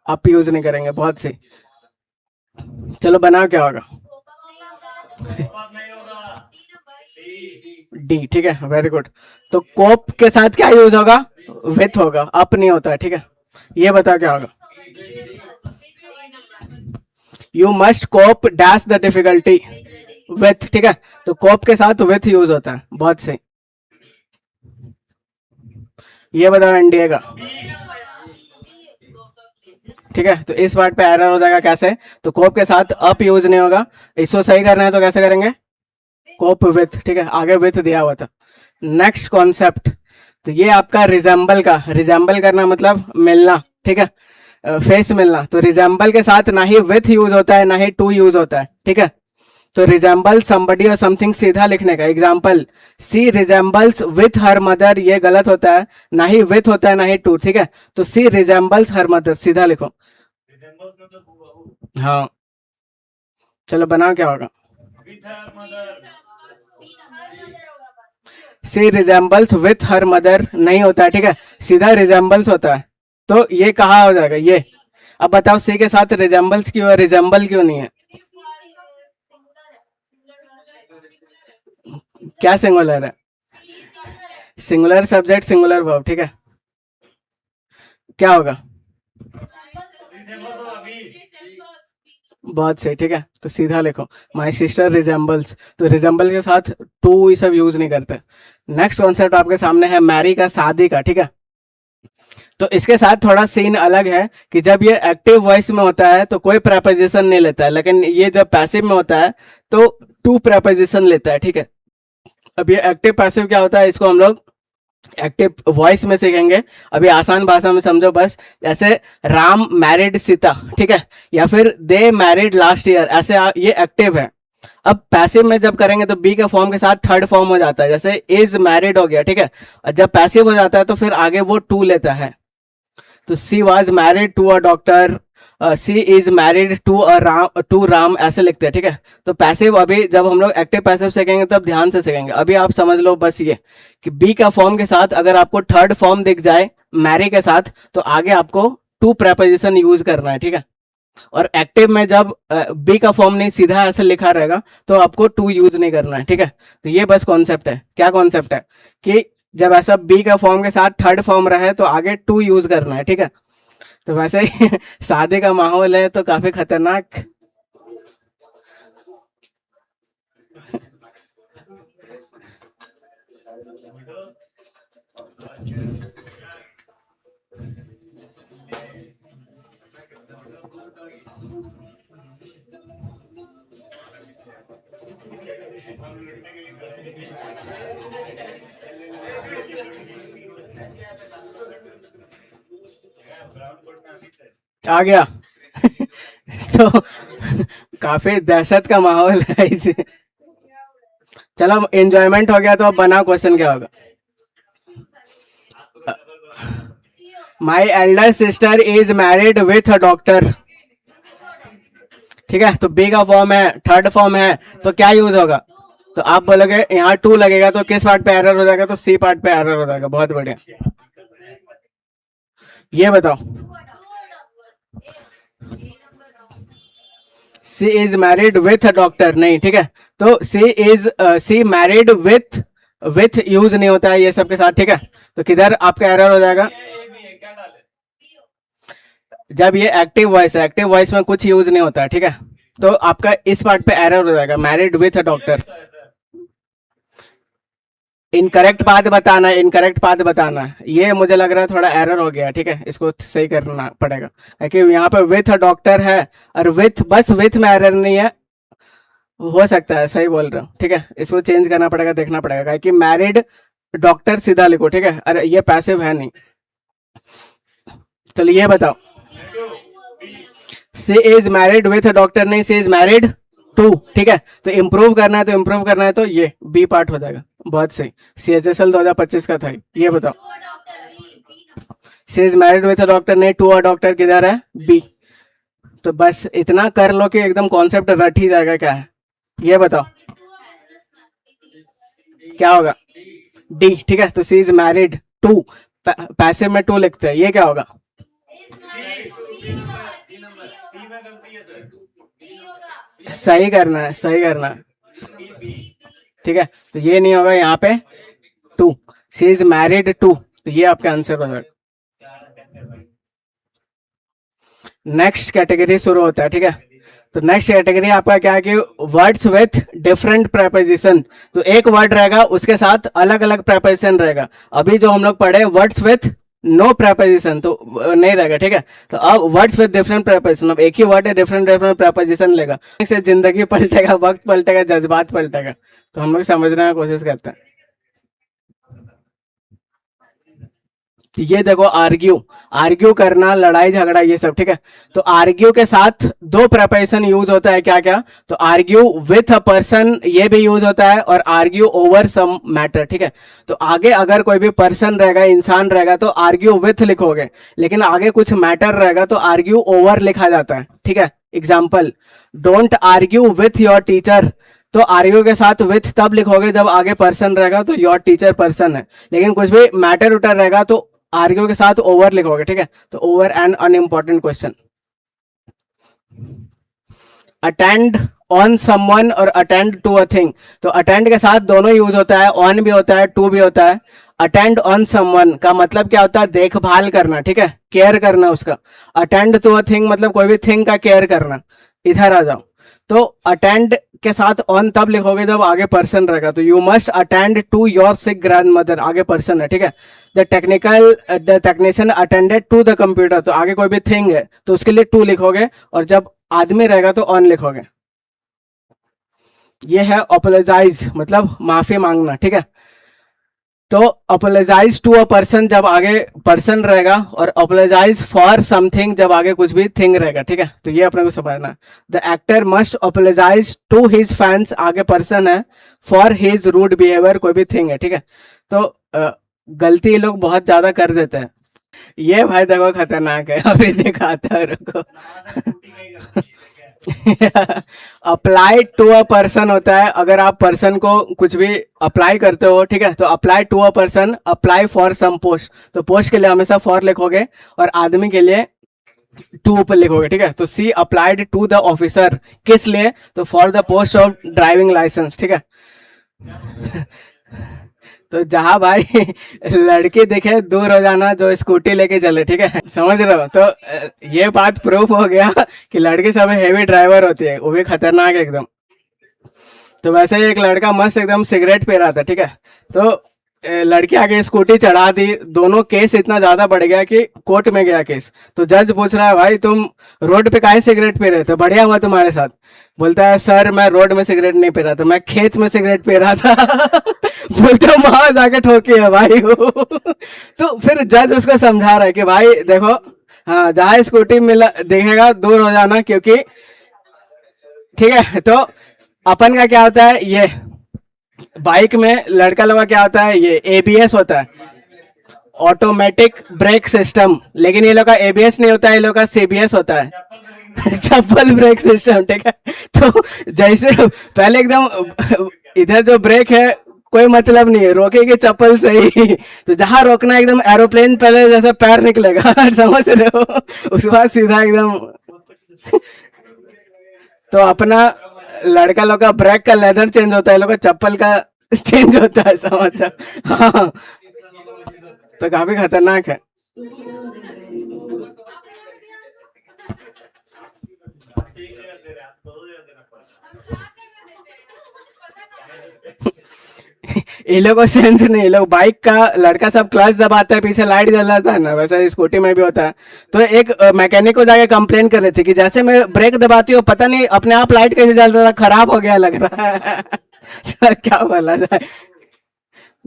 आप यूज नहीं करेंगे, बहुत सही। चलो बनाओ, क्या होगा, डी, ठीक है, वेरी गुड। तो कोप के साथ क्या यूज होगा, विथ होगा, अप नहीं होता है, ठीक है। ये बताओ क्या होगा, you must cope dash the difficulty with, ठीक है। तो कोप के साथ विथ यूज होता है, बहुत सही। ये बताओ एनडीए का, ठीक है। तो इस पार्ट पे एरर हो जाएगा, कैसे, तो कोप के साथ अप यूज नहीं होगा। इसको सही करना है तो कैसे करेंगे, कोप विथ, ठीक है, आगे विथ दिया हुआ था। नेक्स्ट कॉन्सेप्ट, तो ये आपका रिजेंबल का, रिजेंबल करना मतलब मिलना, ठीक है, फेस मिलना। तो रिजेंबल के साथ ना ही विथ यूज होता है ना ही टू यूज होता है, ठीक है। तो रिजेंबल समबडी और समथिंग सीधा लिखने का। Example, she resembles with her mother, ये गलत होता है, ना ही विथ होता है ना ही टू, ठीक है। तो सी रिजेंबल्स हर मदर सीधा लिखो, हाँ। चलो बनाओ, क्या होगा, सी रिजेंबल्स विथ हर मदर नहीं होता है, ठीक है, सीधा रिजेंबल्स होता है। तो ये कहाँ हो जाएगा, ये। अब बताओ सी के साथ रिजेंबल्स क्यों है, रिजेंबल क्यों नहीं है, क्या सिंगुलर है, सिंगुलर सब्जेक्ट सिंगुलर वर्ब, ठीक है। क्या होगा, बहुत सही, ठीक है। तो सीधा लिखो, माई सिस्टर रिजेंबल्स। तो रिजेंबल के साथ टू ये सब यूज नहीं करते। नेक्स्ट कॉन्सेप्ट आपके सामने है मैरी का, शादी का, ठीक है। तो इसके साथ थोड़ा सीन अलग है कि जब ये एक्टिव वॉइस में होता है तो कोई प्रेपोजिशन नहीं लेता है, लेकिन ये जब पैसिव में होता है तो टू प्रेपोजिशन लेता है, ठीक है। अब ये एक्टिव पैसिव क्या होता है, इसको हम लोग एक्टिव वॉइस में सीखेंगे। अभी आसान भाषा में समझो बस, जैसे राम मैरिड सीता, ठीक है, या फिर दे मैरिड लास्ट ईयर, ऐसे ये एक्टिव है। अब पैसिव में जब करेंगे तो बी के फॉर्म के साथ थर्ड फॉर्म हो जाता है, जैसे इज मैरिड हो गया, ठीक है। और जब पैसिव हो जाता है तो फिर आगे वो टू लेता है। तो she was married to a doctor, she is married to Ram, ऐसे लिखते हैं, ठीक है। तो पैसिव अभी जब हम लोग एक्टिव पैसिव सीखेंगे तब ध्यान से सीखेंगे। अभी आप समझ लो बस ये कि बी का फॉर्म के साथ अगर आपको थर्ड फॉर्म दिख जाए मैरी के साथ तो आगे आपको टू प्रेपोजिशन यूज करना है, ठीक है। और एक्टिव में जब बी का फॉर्म नहीं सीधा ऐसे लिखा रहेगा तो आपको टू यूज नहीं करना है, ठीक है। तो ये बस कॉन्सेप्ट है। क्या कॉन्सेप्ट है कि जब ऐसा बी का फॉर्म के साथ थर्ड फॉर्म रहे तो आगे टू यूज करना है, ठीक है। तो वैसे ही शादी का माहौल है तो काफी खतरनाक। आ गया तो काफी दहशत का माहौल है इसे। चलो एंजॉयमेंट हो गया तो अब बनाओ, क्वेश्चन क्या होगा। My elder sister is married with a doctor, ठीक है। तो बी का फॉर्म है, थर्ड फॉर्म है, तो क्या यूज होगा, तो आप बोलोगे यहाँ टू लगेगा तो किस पार्ट पे एरर हो जाएगा, तो सी पार्ट पे एरर हो जाएगा। बहुत बढ़िया। ये बताओ, she is married with a doctor नहीं, ठीक है। तो सी मैरिड विथ यूज नहीं होता है ये सब के साथ, ठीक है। तो किधर आपका एरर हो जाएगा, जब ये एक्टिव वॉइस है, एक्टिव वॉइस में कुछ यूज नहीं होता है, ठीक है। तो आपका इस पार्ट पे एरर हो जाएगा, married with a doctor. Incorrect बात बताना, इनकरेक्ट बात बताना, ये मुझे लग रहा है थोड़ा एरर हो गया, ठीक है, इसको सही करना पड़ेगा, क्योंकि यहाँ पे विथ अ डॉक्टर है और विथ, बस विथ में एरर नहीं है, हो सकता है सही बोल रहा हूँ, ठीक है, इसको चेंज करना पड़ेगा, देखना पड़ेगा कि मैरिड डॉक्टर सीधा लिखो, ठीक है, अरे ये पैसिव है नहीं। चलिए ये बताओ, she is married with a doctor, नहीं, सी इज मैरिड टू, ठीक है। तो इम्प्रूव करना है, तो इम्प्रूव करना है, तो ये बी पार्ट हो जाएगा, बहुत सही। CHSL 2025 का था ये बताओ, she is married with a doctor, नहीं, टू अ डॉक्टर किधर है, बी। तो बस इतना कर लो कि एकदम कॉन्सेप्ट रट ही जाएगा, क्या है ये बताओ, क्या होगा, डी, ठीक है। तो सी इज मैरिड टू, पैसे में टू लिखते हैं, ये क्या होगा, सही करना है, सही करना है, ठीक है। तो ये नहीं होगा यहाँ पे, to, she is married to, तो ये आपका आंसर हो जाएगा। नेक्स्ट कैटेगरी शुरू होता है, ठीक है। तो नेक्स्ट कैटेगरी आपका क्या है कि वर्ड्स विथ डिफरेंट प्रेपोजिशन। तो एक वर्ड रहेगा, उसके साथ अलग अलग प्रेपोजिशन रहेगा। अभी जो हम लोग पढ़े वर्ड्स विथ नो प्रेपोजिशन, तो नहीं रहेगा, ठीक है। तो अब वर्ड्स विथ डिफरेंट प्रेपोजिशन, अब एक ही वर्ड है, डिफरेंट डिफरेंट प्रेपोजिशन लेगा, इससे जिंदगी पलटेगा, वक्त पलटेगा, जज्बात पलटेगा। तो हम लोग समझने की कोशिश करते हैं। ये देखो, आर्ग्यू, आर्ग्यू करना, लड़ाई झगड़ा, ये सब, ठीक है। तो आर्ग्यू के साथ दो प्रेपोजिशन यूज होता है, क्या क्या, तो आर्ग्यू विथ अ पर्सन ये भी यूज होता है, और आर्ग्यू ओवर सम मैटर, ठीक है। तो आगे अगर कोई भी पर्सन रहेगा, इंसान रहेगा, तो आर्ग्यू विथ लिखोगे, लेकिन आगे कुछ मैटर रहेगा तो आर्ग्यू ओवर लिखा जाता है, ठीक है। Example, don't argue with your teacher, तो आर्ग्यू के साथ विथ तब लिखोगे जब आगे पर्सन रहेगा, तो योर टीचर पर्सन है, लेकिन कुछ भी मैटर उटर रहेगा तो आर्ग्यू के साथ ओवर लिखोगे, ठीक है। तो over an unimportant question. Attend on someone और अटेंड टू अ थिंग, तो अटेंड के साथ दोनों यूज होता है, ऑन भी होता है, टू भी होता है। अटेंड ऑन समवन का मतलब क्या होता है, देखभाल करना, ठीक है, केयर करना उसका। अटेंड टू अ थिंग मतलब कोई भी थिंग का केयर करना। इधर आ जाओ, तो अटेंड के साथ ऑन तब लिखोगे जब आगे पर्सन रहेगा, तो you must attend to your sick grandmother, आगे पर्सन है, ठीक है। The technician attended to the computer, तो आगे कोई भी थिंग है तो उसके लिए टू लिखोगे, और जब आदमी रहेगा तो ऑन लिखोगे। ये है अपोलोजाइज, मतलब माफी मांगना, ठीक है। तो अपोलोजाइज टू अ पर्सन जब आगे पर्सन रहेगा, और अपोलोजाइज फॉर समथिंग जब आगे कुछ भी थिंग रहेगा, ठीक है। तो ये अपने को समझना। The actor must apologise to his fans, आगे पर्सन है, फॉर हिज रूड बिहेवियर, कोई भी थिंग है, ठीक है। तो गलती लोग बहुत ज्यादा कर देते हैं। ये भाई देखो खतरनाक है, अभी दिखाता है, रुको। अप्लाई टू अ पर्सन होता है, अगर आप पर्सन को कुछ भी अप्लाई करते हो, ठीक है, तो apply to a person, apply for some post, तो पोस्ट के लिए हमेशा फॉर लिखोगे, और आदमी के लिए टू ऊपर लिखोगे, ठीक है। तो she applied to the officer, किस लिए, तो for the post of driving licence, ठीक है। तो जहां भाई लड़की दिखे दूर हो जाना, जो स्कूटी लेके चले, ठीक है, समझ रहे हो। तो ये बात प्रूफ हो गया कि लड़की सब हेवी ड्राइवर होती है, वो भी खतरनाक एकदम। तो वैसे ही एक लड़का मस्त एकदम सिगरेट पी रहा था, ठीक है। तो लड़की आगे स्कूटी चढ़ा दी, दोनों केस इतना ज्यादा बढ़ गया कि कोर्ट में गया केस। तो जज पूछ रहा है, भाई तुम रोड पे काहे सिगरेट पी रहे थे, बढ़िया हुआ तुम्हारे साथ। बोलता है, सर मैं रोड में सिगरेट नहीं पी रहा था, मैं खेत में सिगरेट पी रहा था। बोलते हो वहां जाके ठोकी है भाई वो। तो फिर जज उसको समझा रहा है कि भाई देखो, हाँ, जहां स्कूटी मिला देखेगा दूर हो जाना, क्योंकि ठीक है। तो अपन का क्या होता है, ये बाइक में लड़का लोग का क्या होता है, ये ABS होता है, ऑटोमेटिक ब्रेक सिस्टम, लेकिन ये लोग का ABS नहीं होता है, ये लोग का CBS होता है। चप्पल ब्रेक सिस्टम, ठीक है। तो जैसे पहले एकदम इधर जो ब्रेक है कोई मतलब नहीं है, रोकेगी चप्पल से ही। तो जहां रोकना एकदम एरोप्लेन पहले जैसे पैर निकलेगा, समझ रहे हो, उसके बाद सीधा एकदम। तो अपना लड़का लोग का ब्रेक का लेदर चेंज होता है, लोग का चप्पल का चेंज होता है, समझा। हाँ, तो काफी खतरनाक है। ये लोग को सेंस नहीं, ये लोग बाइक का लड़का सब क्लच दबाता है, पीछे लाइट जल जाता है ना, वैसा स्कूटी में भी होता है। तो एक मैकेनिक को जाके कंप्लेन कर रहे थे कि जैसे मैं ब्रेक दबाती हूँ पता नहीं अपने आप लाइट कैसे जल रहा था, खराब हो गया लग रहा है। सर क्या बोला जाए।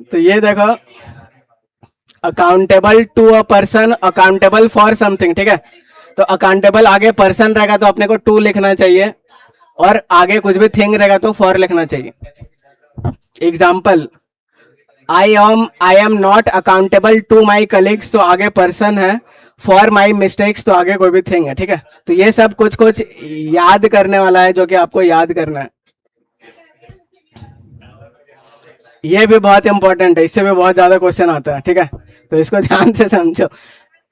तो ये देखो, accountable to a person, accountable for something, ठीक है। तो अकाउंटेबल आगे पर्सन रहेगा तो अपने को टू लिखना चाहिए, और आगे कुछ भी थिंग रहेगा तो फॉर लिखना चाहिए। Example, I am not accountable to my colleagues, तो आगे पर्सन है, फॉर माई मिस्टेक्स तो आगे कोई भी थिंग है, ठीक है। तो ये सब कुछ कुछ याद करने वाला है जो कि आपको याद करना है। ये भी बहुत इंपॉर्टेंट है, इससे भी बहुत ज्यादा क्वेश्चन आता है, ठीक है। तो इसको ध्यान से समझो।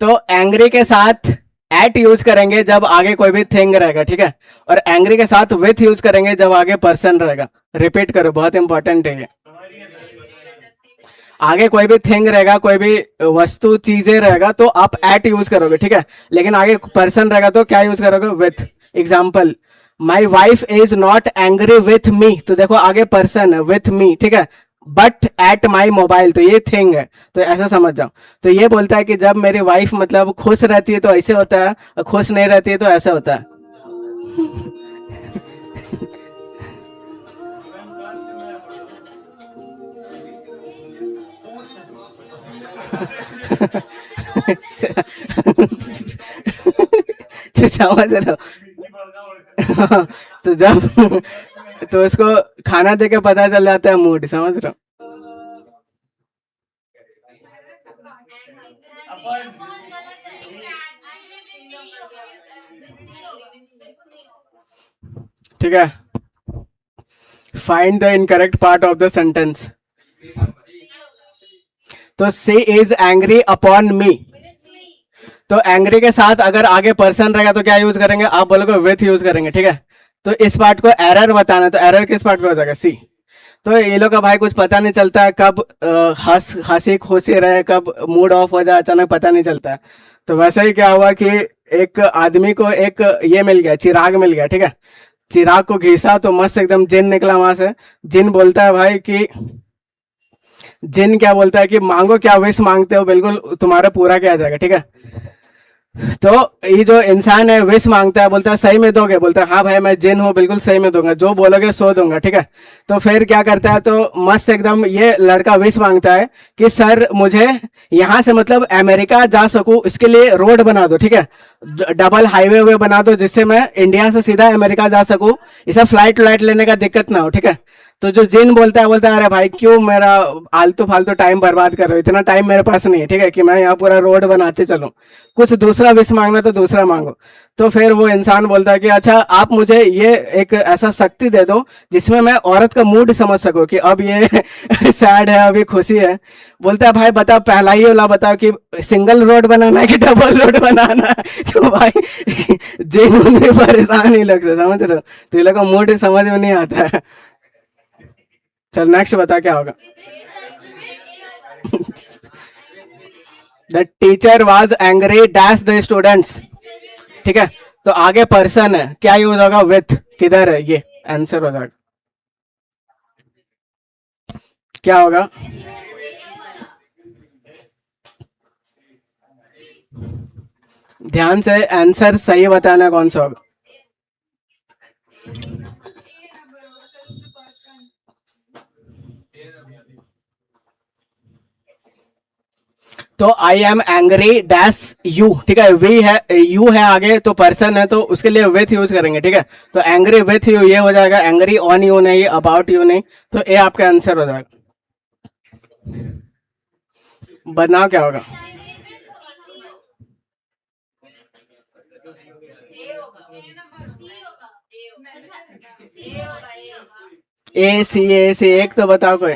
तो एंग्री के साथ एट यूज करेंगे जब आगे कोई भी थिंग रहेगा, ठीक है। और एंग्री के साथ विथ यूज करेंगे जब आगे पर्सन रहेगा। रिपीट करो, बहुत इंपॉर्टेंट है ये। आगे कोई भी थिंग रहेगा, कोई भी वस्तु चीजें रहेगा तो आप एट यूज करोगे, ठीक है। लेकिन आगे पर्सन रहेगा तो क्या यूज करोगे, with. Example, my wife is not angry with me, तो देखो आगे पर्सन है, विथ मी, ठीक है। बट एट माई मोबाइल, तो ये थिंग है, तो ऐसा समझ जाओ। तो ये बोलता है कि जब मेरी वाइफ मतलब खुश रहती है तो ऐसे होता है, और खुश नहीं रहती है तो ऐसा होता है। तो समझ रहे हो। तो जब तो उसको खाना दे के पता चल जाता है मूड, समझ रहे हो। ठीक है, find the incorrect part of the sentence. तो सी इज एंग्री अपॉन मी, तो एंग्री के साथ अगर आगे पर्सन रहेगा तो क्या यूज करेंगे, आप बोलोगे विथ यूज करेंगे, ठीक है। तो इस पार्ट को एरर बताना है, तो एरर किस पार्ट पे हो जाएगा, सी। तो ये लोग का भाई कुछ पता नहीं चलता है, कब हंसी खुशी रहे, कब मूड ऑफ हो जाए अचानक पता नहीं चलता है। तो वैसे ही क्या हुआ कि एक आदमी को एक ये मिल गया, चिराग मिल गया, ठीक है। चिराग को घिसा तो मस्त एकदम जिन निकला वहां से। जिन बोलता है भाई कि, जिन क्या बोलता है कि मांगो, क्या विश मांगते हो, बिल्कुल तुम्हारा पूरा किया जाएगा, ठीक है। तो ये जो इंसान है विश मांगता है, बोलता है सही में दोगे, बोलता है हाँ भाई मैं जिन हूँ, बिल्कुल सही में दूंगा, जो बोलोगे सो दूंगा, ठीक है। तो फिर क्या करता है, तो मस्त एकदम ये लड़का विश मांगता है कि सर मुझे यहाँ से मतलब अमेरिका जा सकूं, इसके लिए रोड बना दो, ठीक है। डबल हाईवे वे बना दो जिससे मैं इंडिया से सीधा अमेरिका जा सकूं, इसे फ्लाइट व्लाइट लेने का दिक्कत ना हो, ठीक है। तो जो जिन बोलता है, बोलता है अरे भाई क्यों मेरा आलतू फालतू टाइम बर्बाद कर रहे हो, इतना टाइम मेरे पास नहीं है, ठीक है, कि मैं यहाँ पूरा रोड बनाते चलूं। कुछ दूसरा विश मांगना तो दूसरा मांगो। तो फिर वो इंसान बोलता है कि अच्छा आप मुझे ये एक ऐसा शक्ति दे दो जिसमें मैं औरत का मूड समझ सकूं कि अब ये सैड है, अभी खुशी है। बोलता है भाई बताओ, पहला ही वाला बताओ कि सिंगल रोड बनाना है कि डबल रोड बनाना है। तो भाई जिन भी परेशान ही लगता, समझ रहे हो। तो ये लोग का मूड समझ में नहीं आता है। चल नेक्स्ट बता क्या होगा। The teacher was angry dash the students, ठीक है। तो आगे पर्सन है, क्या यूज होगा, विथ। किधर है ये आंसर हो जाएगा, क्या होगा। ध्यान से आंसर सही बताना कौन सा होगा। तो I am angry dash you, ठीक है। वी है, यू है आगे, तो पर्सन है तो उसके लिए विथ यूज करेंगे, ठीक है। तो एंग्री विथ यू ये हो जाएगा, एंग्री ऑन यू नहीं, अबाउट यू नहीं। तो ये आपका आंसर हो जाएगा। बनाओ क्या होगा। ए सी एक तो बताओ कोई।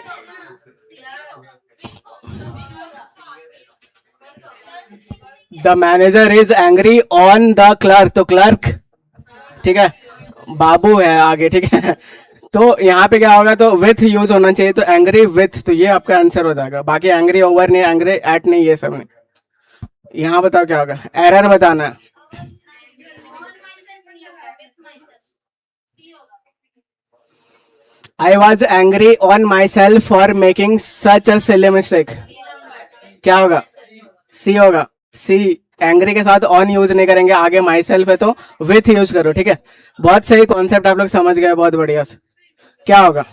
The manager is angry on the clerk, तो क्लर्क, ठीक है, बाबू है आगे, ठीक है। तो यहाँ पे क्या होगा, तो विथ यूज होना चाहिए, तो एंग्री विथ, तो ये आपका आंसर हो जाएगा। बाकी एंग्री ओवर नहीं, एंग्री एट नहीं, ये सब नहीं। यहाँ बताओ क्या होगा, एरर बताना है। I was angry on my self for making such a silly mistake. क्या होगा? सी होगा। सी। एंग्री के साथ ऑन यूज नहीं करेंगे, आगे माई सेल्फ है तो विथ यूज करो, ठीक है। बहुत सही कॉन्सेप्ट आप लोग समझ गए, बहुत बढ़िया से। क्या होगा?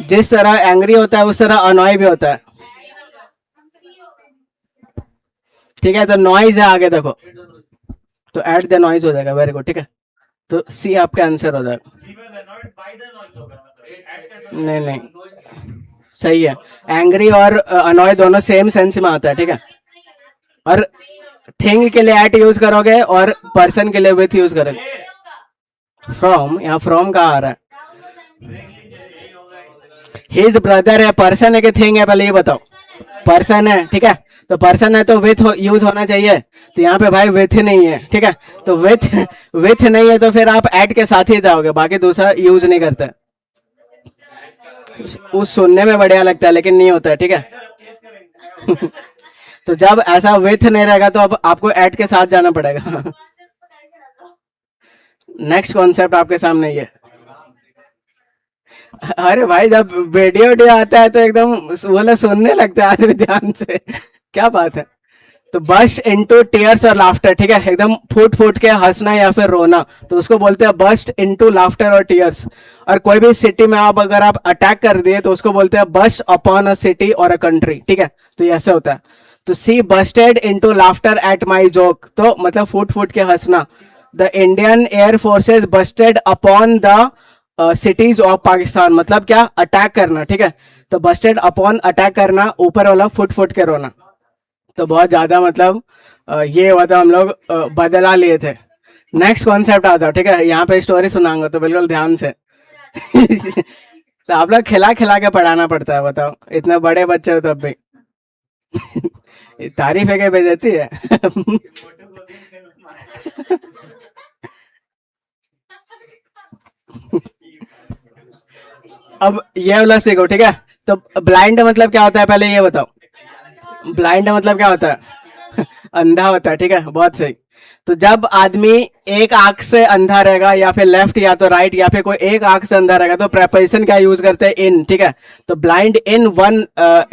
जिस तरह एंग्री होता है उस तरह अनॉय भी होता है, ठीक है। तो नॉइज है आगे देखो, तो एट द नॉइज हो जाएगा। वेरी गुड, ठीक है। तो सी आपका आंसर हो जाएगा। नहीं नहीं, सही है। एंग्री और अनॉय दोनों सेम सेंस में आता है, ठीक है। और थिंग के लिए एट यूज करोगे और पर्सन के लिए विथ यूज करोगे। फ्रॉम, यहाँ फ्रॉम कहाँ आ रहा है? हिज ब्रदर है, पर्सन है कि थिंग है? पहले ये बताओ। पर्सन है, ठीक है। तो पर्सन है तो विथ यूज होना चाहिए, तो यहाँ पे भाई विथ नहीं है, ठीक है। तो विथ नहीं है तो फिर आप एट के साथ ही जाओगे, बाकी दूसरा यूज नहीं करते। उस सुनने में बढ़िया लगता है लेकिन नहीं होता है, ठीक है। तो जब ऐसा विथ नहीं रहेगा तो अब आपको एट के साथ जाना पड़ेगा। नेक्स्ट कॉन्सेप्ट आपके सामने ये। अरे भाई जब वीडियो आता है तो एकदम बोला सुनने लगता है आदमी ध्यान से। क्या बात है। तो बस्ट इनटू टीयर्स और लाफ्टर, ठीक है। एकदम फूट फूट के हंसना या फिर रोना, तो उसको बोलते हैं बस्ट इनटू लाफ्टर और टीयर्स। और कोई भी सिटी में आप अगर आप अटैक कर दिए तो उसको बोलते हैं बस्ट अपॉन अ सिटी और अ कंट्री, ठीक है। तो ये ऐसे होता है। तो she busted into laughter at my joke, तो मतलब फूट फूट के हंसना। The Indian air forces busted upon the cities of Pakistan, मतलब क्या? अटैक करना, ठीक है। तो बस्टेड अपॉन अटैक करना, ऊपर वाला फुट फुट के रोना। तो बहुत ज्यादा मतलब ये हुआ था, हम लोग बदला लिए थे। नेक्स्ट कॉन्सेप्ट आ जाओ, ठीक है। यहाँ पे स्टोरी सुनाऊंगा तो बिल्कुल ध्यान से। तो आप लोग खिला खिला के पढ़ाना पड़ता है, बताओ, इतने बड़े बच्चे हो तब भी। तारीफ है क्या बेइज्जती है? अब ये वाला सीखो, ठीक है। तो ब्लाइंड मतलब क्या होता है पहले ये बताओ। ब्लाइंड मतलब क्या होता है? अंधा होता है, ठीक है। बहुत सही। तो जब आदमी एक आंख से अंधा रहेगा, या फिर लेफ्ट या तो राइट, या फिर कोई एक आंख से अंधा रहेगा, तो प्रेपोजिशन क्या यूज करते हैं? इन, ठीक है। तो ब्लाइंड इन वन,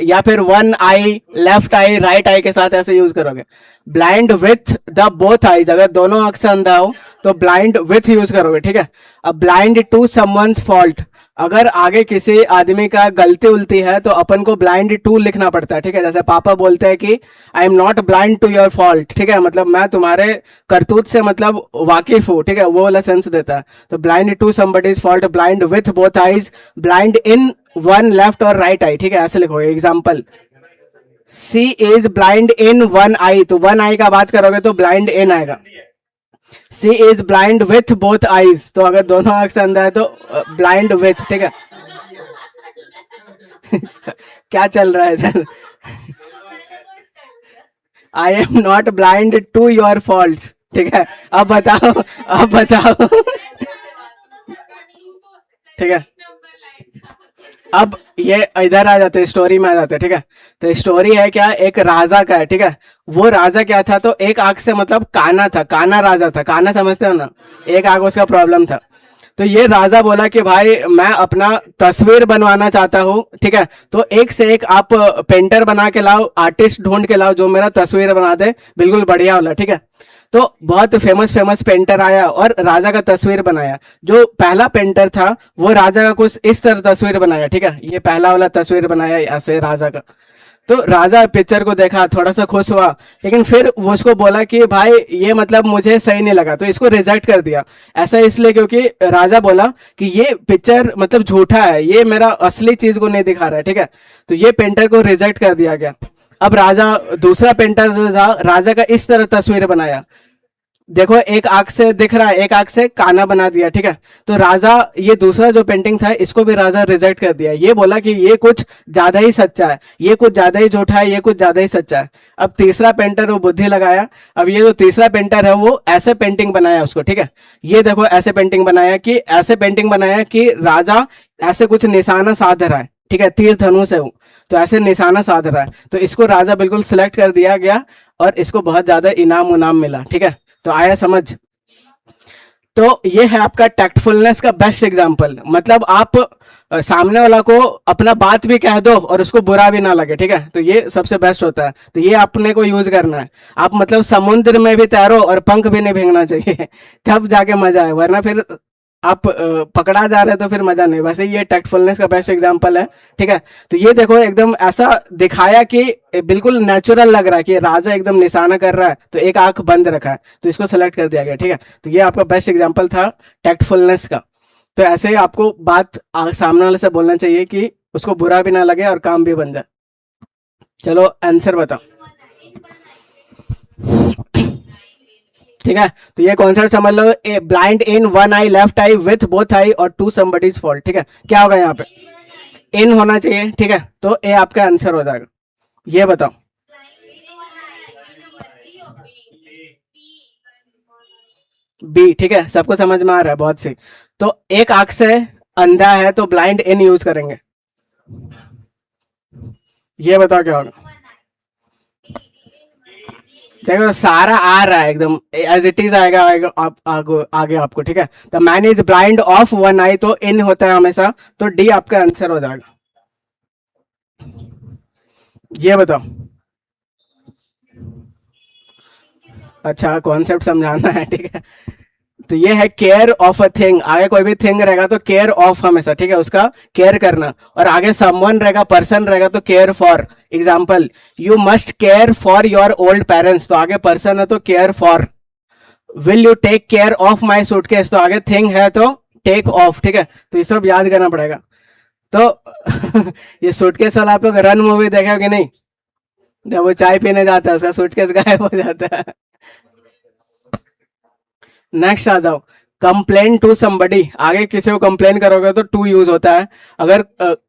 या फिर one eye, left I, right I के साथ ऐसे यूज करोगे। Blind with the both eyes, अगर दोनों आंख से अंधा हो तो ब्लाइंड विथ यूज करोगे, ठीक है। अब ब्लाइंड टू समवन्स फॉल्ट, अगर आगे किसी आदमी का गलती उलती है तो अपन को ब्लाइंड टू लिखना पड़ता है, ठीक है। जैसे पापा बोलते हैं कि I am not blind to your fault, ठीक है। मतलब मैं तुम्हारे करतूत से मतलब वाकिफ हूँ, ठीक है, वो वाला सेंस देता है। तो blind to somebody's fault, blind with both eyes, blind in one left और राइट आई, ठीक है। ऐसे लिखोगे। Example, she is blind in one eye, तो वन आई का बात करोगे तो ब्लाइंड इन आएगा। She is blind with both eyes, तो अगर दोनों आंख से अंधा है तो ब्लाइंड विथ, ठीक है। क्या चल रहा है इधर? I am not blind to your fault, ठीक है। अब बताओ, अब बताओ। ठीक है। अब ये इधर आ जाते, स्टोरी में आ जाते, ठीक है। तो स्टोरी है क्या? एक राजा का है, ठीक है। वो राजा क्या था? तो एक आंख से मतलब काना था, काना राजा था। काना समझते हो ना? एक आंख उसका प्रॉब्लम था। तो ये राजा बोला कि भाई मैं अपना तस्वीर बनवाना चाहता हूँ, ठीक है। तो एक से एक आप पेंटर बना के लाओ, आर्टिस्ट ढूंढ के लाओ जो मेरा तस्वीर बना दे, बिल्कुल बढ़िया वाला, ठीक है। तो बहुत फेमस पेंटर आया और राजा का तस्वीर बनाया। जो पहला पेंटर था वो राजा का कुछ इस तरह तस्वीर बनाया, ठीक है। ये पहला वाला तस्वीर बनाया ऐसे राजा का। तो राजा पिक्चर को देखा, थोड़ा सा खुश हुआ, लेकिन फिर वो उसको बोला कि भाई ये मतलब मुझे सही नहीं लगा, तो इसको रिजेक्ट कर दिया। ऐसा इसलिए क्योंकि राजा बोला कि ये पिक्चर मतलब झूठा है, ये मेरा असली चीज को नहीं दिखा रहा है, ठीक है। तो ये पेंटर को रिजेक्ट कर दिया गया। अब राजा दूसरा पेंटर जो था, राजा का इस तरह तस्वीर बनाया। देखो एक आंख से दिख रहा है, एक आंख से काना बना दिया, ठीक है। तो राजा ये दूसरा जो पेंटिंग था इसको भी राजा रिजेक्ट कर दिया। ये बोला कि ये कुछ ज्यादा ही सच्चा है, ये कुछ ज्यादा ही झूठा है, ये कुछ ज्यादा ही सच्चा है। अब तीसरा पेंटर वो बुद्धि लगाया। अब ये जो तीसरा पेंटर है वो ऐसे पेंटिंग बनाया उसको, ठीक है। ये देखो ऐसे पेंटिंग बनाया कि ऐसे पेंटिंग बनाया कि राजा ऐसे कुछ निशाना साध रहा है, ठीक है, तीर धनुष है वो, तो ऐसे निशाना साध रहा है। तो इसको राजा बिल्कुल सिलेक्ट कर दिया गया और इसको बहुत ज्यादा इनाम उनाम मिला, ठीक है। तो आया समझ? तो ये है आपका टैक्टफुलनेस का बेस्ट एग्जांपल। मतलब आप सामने वाला को अपना बात भी कह दो और उसको बुरा भी ना लगे, ठीक है, तो ये सबसे बेस्ट होता है। तो ये अपने को यूज करना है। आप मतलब समुद्र में भी तैरो और पंख भी नहीं भीगना चाहिए तब जाके मजा है, वरना फिर आप पकड़ा जा रहे हैं तो फिर मजा नहीं। वैसे ये टैक्टफुलनेस का बेस्ट एग्जांपल है, ठीक है। तो ये देखो एकदम ऐसा दिखाया कि बिल्कुल नेचुरल लग रहा है कि राजा एकदम निशाना कर रहा है, तो एक आंख बंद रखा है, तो इसको सेलेक्ट कर दिया गया, ठीक है। तो ये आपका बेस्ट एग्जांपल था टैक्टफुलनेस का। तो ऐसे ही आपको बात सामने वाले से बोलना चाहिए कि उसको बुरा भी ना लगे और काम भी बन जाए। चलो आंसर बताओ, ठीक है। तो ये कॉन्सेप्ट समझ लो, a blind in one eye left eye with both eye और टू समबडीज फॉल्ट, ठीक है। क्या होगा यहाँ पे, इन होना चाहिए, ठीक है। तो ए आपका आंसर हो जाएगा। ये बताओ, बी, ठीक है, सबको समझ में आ रहा है, बहुत सही। तो एक आंख से अंधा है तो ब्लाइंड इन यूज करेंगे। ये बताओ क्या होगा। देखो सारा आ रहा है एकदम एज इट इज आएगा, आप आगे आपको, ठीक है। The man is blind of one eye, तो इन होता है हमेशा, तो डी आपका आंसर हो जाएगा। ये बताओ, अच्छा कॉन्सेप्ट समझाना है, ठीक है। तो ये है केयर ऑफ अ थिंग। आगे कोई भी थिंग रहेगा तो केयर ऑफ हमेशा, ठीक है, उसका केयर करना। और आगे समवन रहेगा, पर्सन रहेगा तो care for. Example, you must care for your old parents, तो आगे पर्सन है तो care for. Will you take care of my suitcase, तो आगे थिंग है तो टेक ऑफ, ठीक है। तो ये सब याद करना पड़ेगा। तो ये सूटकेस वाला आप लोग रन मूवी देखा कि नहीं, जब वो चाय पीने जाता है उसका सूटकेस गायब हो जाता है। नेक्स्ट आ जाओ, कंप्लेन टू समबडी। आगे किसी को कंप्लेन करोगे तो टू यूज होता है। अगर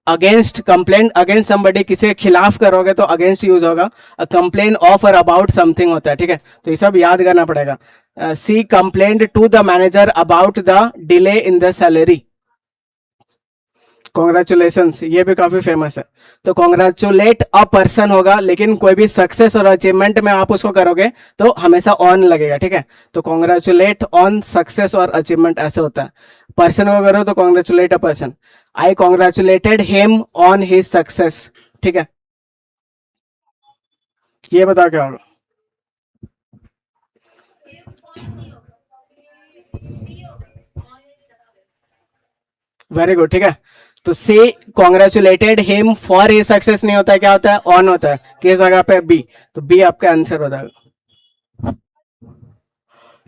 अगेंस्ट, कंप्लेन अगेंस्ट समबडी, किसी के खिलाफ करोगे तो अगेंस्ट यूज होगा। कंप्लेन ऑफ और अबाउट समथिंग होता है, ठीक है। तो ये सब याद करना पड़ेगा। She complain to the manager about the delay in the salary. Congratulations, ये भी काफी फेमस है। तो कॉन्ग्रेचुलेट अ पर्सन होगा, लेकिन कोई भी सक्सेस और अचीवमेंट में आप उसको करोगे तो हमेशा ऑन लगेगा, ठीक है। तो कॉन्ग्रेचुलेट ऑन सक्सेस और अचीवमेंट ऐसे होता है। पर्सन को करो तो congratulate a person. I congratulated him on his success, ठीक है। ये बताओ क्या होगा। वेरी गुड, ठीक है। तो से congratulated him for his success नहीं होता है, क्या होता है, ऑन होता है। किस जगह पे, बी। तो बी आपका आंसर हो जाएगा।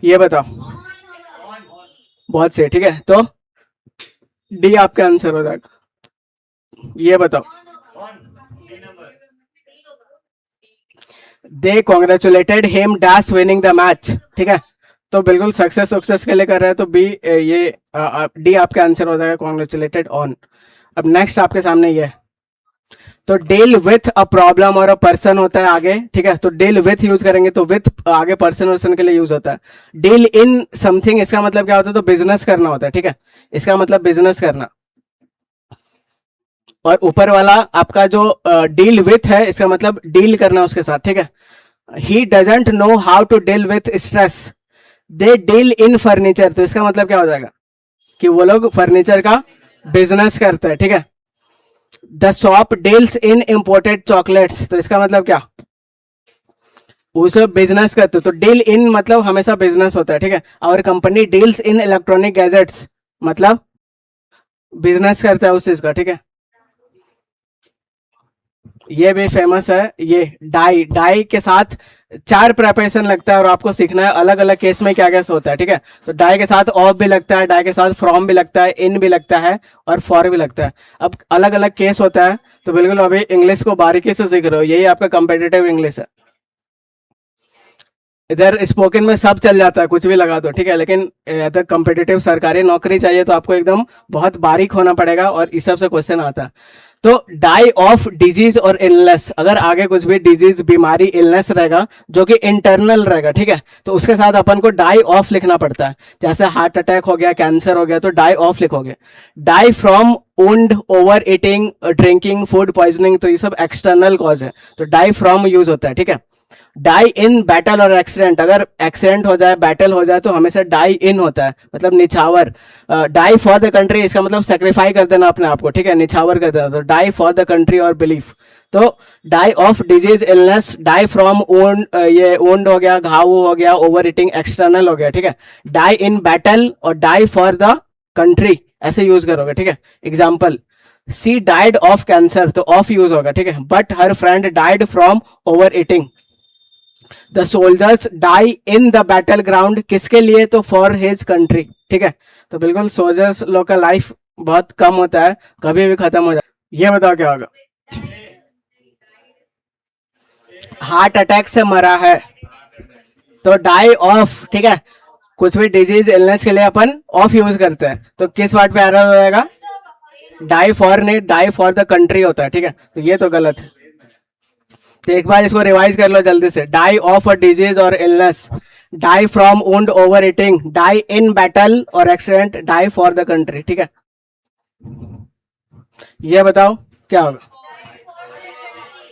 ये बताओ, बहुत सही, ठीक है। तो डी आपका आंसर हो जाएगा। ये बताओ, they congratulated him dash winning the match, ठीक है। तो बिल्कुल सक्सेस के लिए कर रहे हैं, तो बी, ये डी आपका आंसर हो जाएगा, कॉन्ग्रेचुलेटेड ऑन। अब नेक्स्ट आपके सामने ये है। तो डील विथ अ प्रॉब्लम और अ पर्सन होता है आगे, ठीक है। तो डील विथ यूज करेंगे तो विथ आगे पर्सन वर्सन के लिए यूज होता है। डील इन समथिंग, इसका मतलब क्या होता है, तो बिजनेस करना होता है, ठीक है। इसका मतलब बिजनेस करना। और ऊपर वाला आपका जो डील विथ है, इसका मतलब डील करना उसके साथ, ठीक है। He doesn't know how to deal with stress, they deal in furniture, तो इसका मतलब क्या हो जाएगा कि वो लोग फर्नीचर का बिजनेस करते हैं, ठीक है। The shop deals in imported chocolates, तो इसका मतलब क्या, उसे बिजनेस करते, तो डील इन मतलब हमेशा बिजनेस होता है, ठीक है। और company deals in electronic gadgets, मतलब बिजनेस करता है उस चीज का, ठीक है। ये भी फेमस है। ये डाई, डाई के साथ 4 प्रेपरेशन लगता है और आपको सीखना है अलग अलग केस में क्या क्या होता है, ठीक है। तो डाई के साथ ऑफ भी लगता है, डाई के साथ फ्रॉम भी लगता है, इन भी लगता है और फॉर भी लगता है। अब अलग अलग केस होता है, तो बिल्कुल अभी इंग्लिश को बारीकी से सीख रहे हो, यही आपका कंपेटिटिव इंग्लिश है। इधर स्पोकन में सब चल जाता है, कुछ भी लगा दो, ठीक है। लेकिन इधर कॉम्पिटिटिव सरकारी नौकरी चाहिए तो आपको एकदम बहुत बारीक होना पड़ेगा और इस सब से क्वेश्चन आता है। तो डाई ऑफ डिजीज और इलनेस, अगर आगे कुछ भी डिजीज, बीमारी, इलनेस रहेगा जो कि इंटरनल रहेगा, ठीक है, तो उसके साथ अपन को डाई ऑफ लिखना पड़ता है। जैसे हार्ट अटैक हो गया, कैंसर हो गया, तो डाई ऑफ लिखोगे। Die from wound, over eating, drinking, food poisoning, तो ये सब एक्सटर्नल कॉज है, तो डाई फ्रॉम यूज होता है, ठीक है। डाई इन बैटल और एक्सीडेंट, अगर एक्सीडेंट हो जाए, बैटल हो जाए तो हमेशा डाई इन होता है, मतलब निछावर। डाई फॉर द कंट्री, इसका मतलब सेक्रीफाई कर देना अपने आप को, ठीक है, निछावर कर देना, तो डाई फॉर द कंट्री और बिलीफ। तो die of disease illness, die from own, ये ओन्ड हो गया, घाव हो गया, ओवर ईटिंग एक्सटर्नल हो गया, ठीक है। डाई इन बैटल और डाई फॉर द कंट्री ऐसे यूज करोगे, ठीक है। Example, she died of cancer, तो ऑफ यूज होगा, ठीक है। But her friend died from over eating. The soldiers die in the battle ground, किसके लिए, तो फॉर हिज कंट्री, ठीक है। तो बिल्कुल सोल्जर्स लोग का लाइफ बहुत कम होता है, कभी भी खत्म हो जाता है। ये बताओ क्या होगा। हार्ट अटैक से मरा है तो डाई ऑफ, ठीक है। कुछ भी डिजीज इलनेस के लिए अपन ऑफ यूज करते हैं, तो किस पार्ट पे एरर हो जाएगा, डाई फॉर नहीं, डाई फॉर द कंट्री होता है, ठीक है। तो ये तो गलत है, तो एक बार इसको रिवाइज कर लो जल्दी से। डाई ऑफ अ डिजीज और illness, die from wound over eating, die in battle और accident, die for the country, ठीक है। ये बताओ क्या होगा।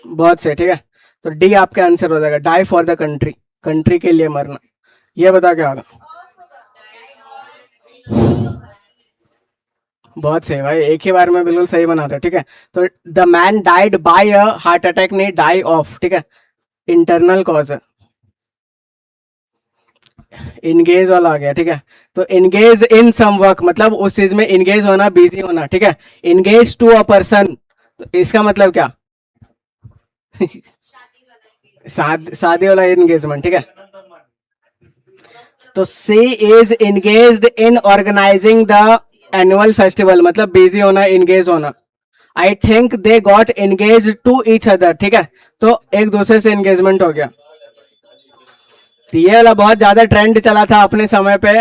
बहुत सही, ठीक है। तो डी आपका आंसर हो जाएगा, die for the country, country के लिए मरना। ये बताओ क्या होगा। बहुत सही भाई, एक ही बार में बिल्कुल सही बना रहे हो, ठीक है। तो the man died by a heart attack, नहीं डाई ऑफ, ठीक है, इंटरनल कॉज है। इंगेज वाला आ गया, ठीक है। तो इंगेज इन सम वर्क, मतलब उस चीज में इंगेज होना, बिजी होना, ठीक है। इंगेज टू अ पर्सन, तो इसका मतलब क्या शादी वाला एंगेजमेंट, ठीक है। तो she is engaged in organising the annual festival, मतलब बिजी होना, एंगेज होना। I think they got engage to each other, ठीक है। तो एक दूसरे से एंगेजमेंट हो गया। तो ये वाला बहुत ज्यादा ट्रेंड चला था अपने समय पे,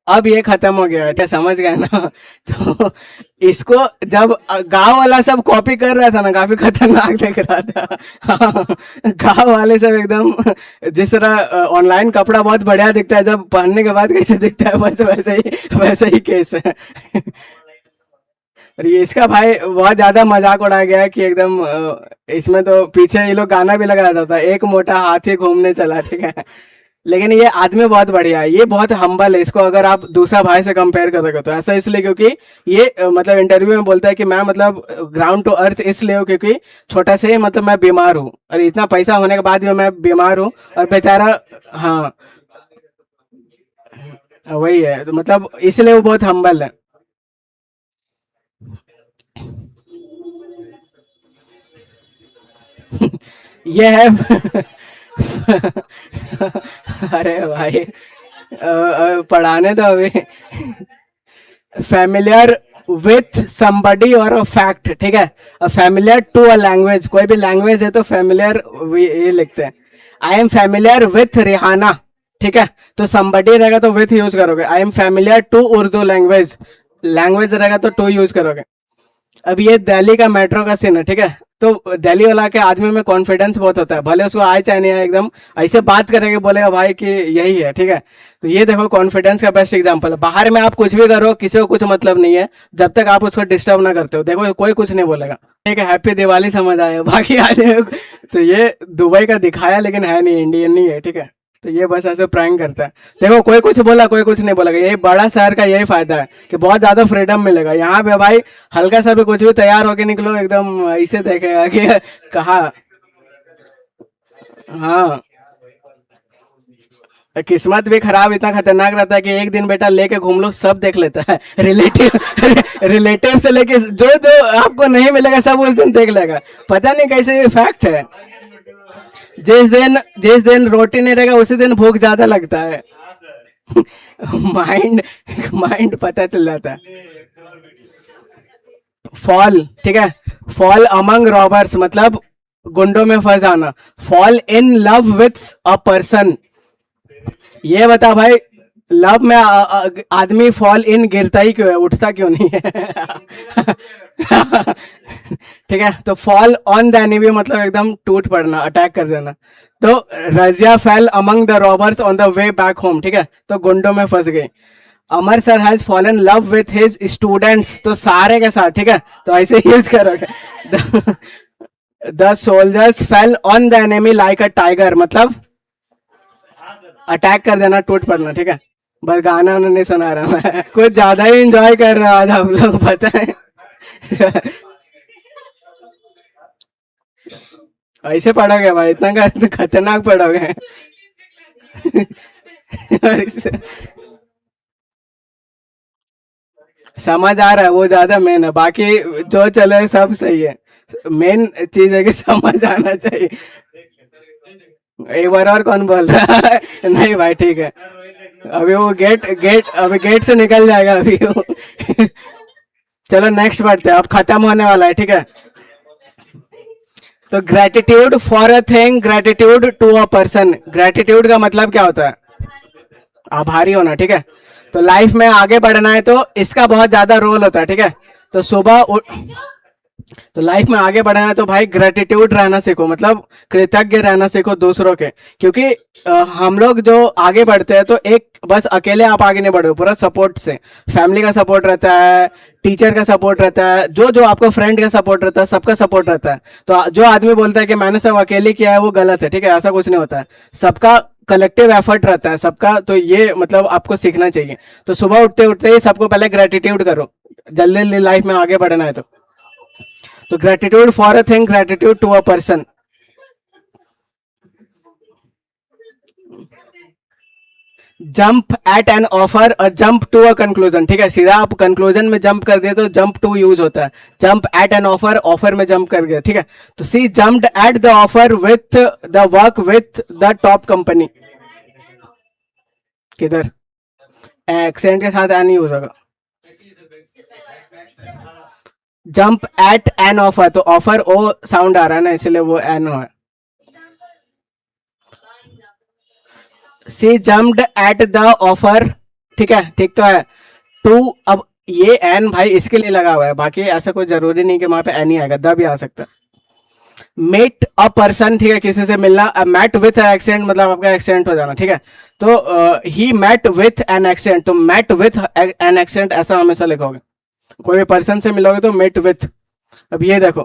अब ये खत्म हो गया बेटा, समझ गए ना। तो इसको जब गांव वाला सब कॉपी कर रहा था ना, काफी खतरनाक दिख रहा था। गांव वाले सब एकदम, जिस तरह ऑनलाइन कपड़ा बहुत बढ़िया दिखता है, जब पहनने के बाद कैसे दिखता है, बस वैसे ही केस है। और ये इसका भाई बहुत ज्यादा मजाक उड़ाया गया है कि एकदम इसमें तो पीछे ये लोग गाना भी लगा रहता था, एक मोटा हाथी घूमने चला, ठीक है। लेकिन ये आदमी बहुत बढ़िया है, ये बहुत हम्बल है। इसको अगर आप दूसरा भाई से कंपेयर करोगे तो ऐसा इसलिए क्योंकि ये मतलब इंटरव्यू में बोलता है कि मैं मतलब ग्राउंड टू अर्थ इसलिए हूँ क्योंकि छोटा से ही मतलब मैं बीमार हूँ, और इतना पैसा होने के बाद भी मैं बीमार हूँ, और बेचारा, हाँ वही है, तो मतलब इसलिए वो बहुत हम्बल है। ये है। अरे भाई पढ़ाने दो अभी। फैमिलियर विथ समबडी और अ फैक्ट, ठीक है। फैमिलियर टू अ लैंग्वेज, कोई भी लैंग्वेज है तो फैमिलियर ये लिखते हैं। I am familiar with Rihanna, ठीक है। तो समबडी रहेगा तो विथ यूज करोगे। I am familiar to Urdu language, language रहेगा तो टू यूज करोगे। अब ये दिल्ली का मेट्रो का सीन है, ठीक है। तो दिल्ली वाला के आदमी में कॉन्फिडेंस बहुत होता है, भले उसको आए चाहे नहीं आए, एकदम ऐसे बात करेंगे, बोलेगा भाई कि यही है, ठीक है। तो ये देखो कॉन्फिडेंस का बेस्ट एग्जांपल है। बाहर में आप कुछ भी करो, किसी को कुछ मतलब नहीं है, जब तक आप उसको डिस्टर्ब ना करते हो, देखो कोई कुछ नहीं बोलेगा, ठीक है। हैप्पी दिवाली समझ आए, बाकी आ जाए। तो ये दुबई का दिखाया लेकिन है नहीं, इंडियन नहीं है, ठीक है। तो ये बस ऐसे प्रैंक करता है। देखो कोई कुछ बोला, कोई कुछ नहीं बोलेगा, यही बड़ा शहर का यही फायदा है कि बहुत ज्यादा फ्रीडम मिलेगा यहाँ पे भाई। हल्का सा भी कुछ भी तैयार होके निकलो, एकदम ऐसे देखेगा कि कहा, हाँ। किस्मत भी खराब इतना खतरनाक रहता है कि एक दिन बेटा लेके घूम लो, सब देख लेता है। रिलेटिव रिलेटिव से लेके जो जो आपको नहीं मिलेगा सब उस दिन देख लेगा, पता नहीं कैसे, ये फैक्ट है। जिस दिन रोटी नहीं रहेगा उसी दिन भूख ज्यादा लगता है। माइंड माइंड पता चल जाता है। फॉल, ठीक है। फॉल अमंग रॉबर्स, मतलब गुंडों में फंस जाना। Fall in love with a person, ये बता भाई, लव में आदमी फॉल इन गिरता ही क्यों है, उठता क्यों नहीं है। ठीक है। तो फॉल ऑन द एनिमी मतलब एकदम टूट पड़ना, अटैक कर देना। तो Razia fell among the robbers on the way back home, ठीक है। तो गुंडों में फंस गई। Amar sir has fallen love with his students, तो सारे के साथ, ठीक है। तो ऐसे यूज करोगे। The soldiers fell on the enemy like a tiger, मतलब अटैक कर देना, टूट पड़ना, ठीक है। बस गाना उन्होंने नहीं सुना रहा मैं कुछ ज्यादा ही इंजॉय कर रहा आज हम लोग, पता है। ऐसे पढ़ोगे भाई, इतना खतरनाक पढ़ोगे। समझ आ रहा है, वो ज्यादा मेन है, बाकी जो चले सब सही है। मेन चीज है कि समझ आना चाहिए। एक बार और कौन बोल रहा है? नहीं भाई ठीक है, अभी वो अभी गेट से निकल जाएगा अभी वो। चलो नेक्स्ट बढ़ते हैं, अब खत्म होने वाला है, ठीक है। तो gratitude for a thing, gratitude to a person. Gratitude का मतलब क्या होता है? आभारी होना, ठीक है। तो लाइफ में आगे बढ़ना है तो इसका बहुत ज्यादा रोल होता है, ठीक है। तो तो लाइफ में आगे बढ़ना है तो भाई ग्रेटिट्यूड रहना सीखो, मतलब कृतज्ञ रहना सीखो दूसरों के, क्योंकि हम लोग जो आगे बढ़ते हैं तो एक बस अकेले आप आगे नहीं बढ़ो, पूरा सपोर्ट से। फैमिली का सपोर्ट रहता है, टीचर का सपोर्ट रहता है, जो जो आपको फ्रेंड का सपोर्ट रहता है, सबका सपोर्ट रहता है। तो जो आदमी बोलता है कि मैंने सब अकेले किया है, वो गलत है, ठीक है। ऐसा कुछ नहीं होता है, सबका कलेक्टिव एफर्ट रहता है सबका। तो ये मतलब आपको सीखना चाहिए। तो सुबह उठते उठते ही सबको पहले ग्रेटिट्यूड करो, जल्दी जल्दी लाइफ में आगे बढ़ना है तो gratitude for a thing, gratitude to a person. Jump at an offer और जंप टू अ कंक्लूजन, ठीक है। सीधा आप कंक्लूजन में जंप कर दिए तो जंप टू यूज होता है। Jump at an offer, offer में जंप कर गया, ठीक है। तो she jumped at the offer with the work with the top company. किधर एक्सेंट के साथ एन यूज होगा। जंप एट एन ऑफर, तो ऑफर ओ साउंड आ रहा है ना, इसलिए वो एन है। She jumped at the offer, ठीक है, ठीक तो है। टू, अब ये एन भाई इसके लिए लगा हुआ है, बाकी ऐसा कोई जरूरी नहीं कि वहां पे एन ही आएगा, द भी आ सकता है। मेट अ पर्सन, ठीक है, किसी से मिलना। मैट विथ एक्सेंट मतलब आपका एक्सेंट हो जाना, ठीक है। तो ही मैट विथ एन एक्सेंट, तो मैट विथ एन एक्सेंट ऐसा हमेशा लिखोगे। कोई भी पर्सन से मिलोगे तो मेट विथ। अब ये देखो,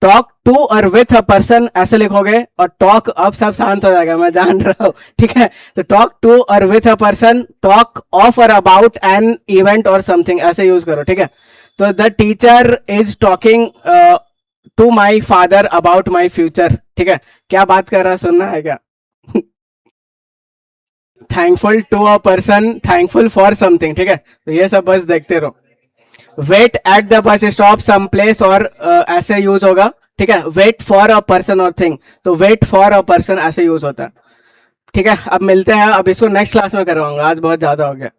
टॉक टू और विथ अ पर्सन ऐसे लिखोगे, और टॉक अब सब शांत हो जाएगा, मैं जान रहा हूं, ठीक है। तो टॉक टू और with a person, talk of और अबाउट एन इवेंट और समथिंग, ऐसे यूज करो, ठीक है। तो the teacher is talking to my father about my future, ठीक है। क्या बात कर रहा है, सुनना है क्या? Thankful to a person, thankful for something, ठीक है। तो ये सब बस देखते रहो। Wait at the bus stop some place, और ऐसे यूज होगा, ठीक है। वेट फॉर अ पर्सन और थिंग, तो वेट फॉर अ पर्सन ऐसे यूज होता है, ठीक है। अब मिलते हैं, अब इसको नेक्स्ट क्लास में करवाऊंगा, आज बहुत ज्यादा हो गया।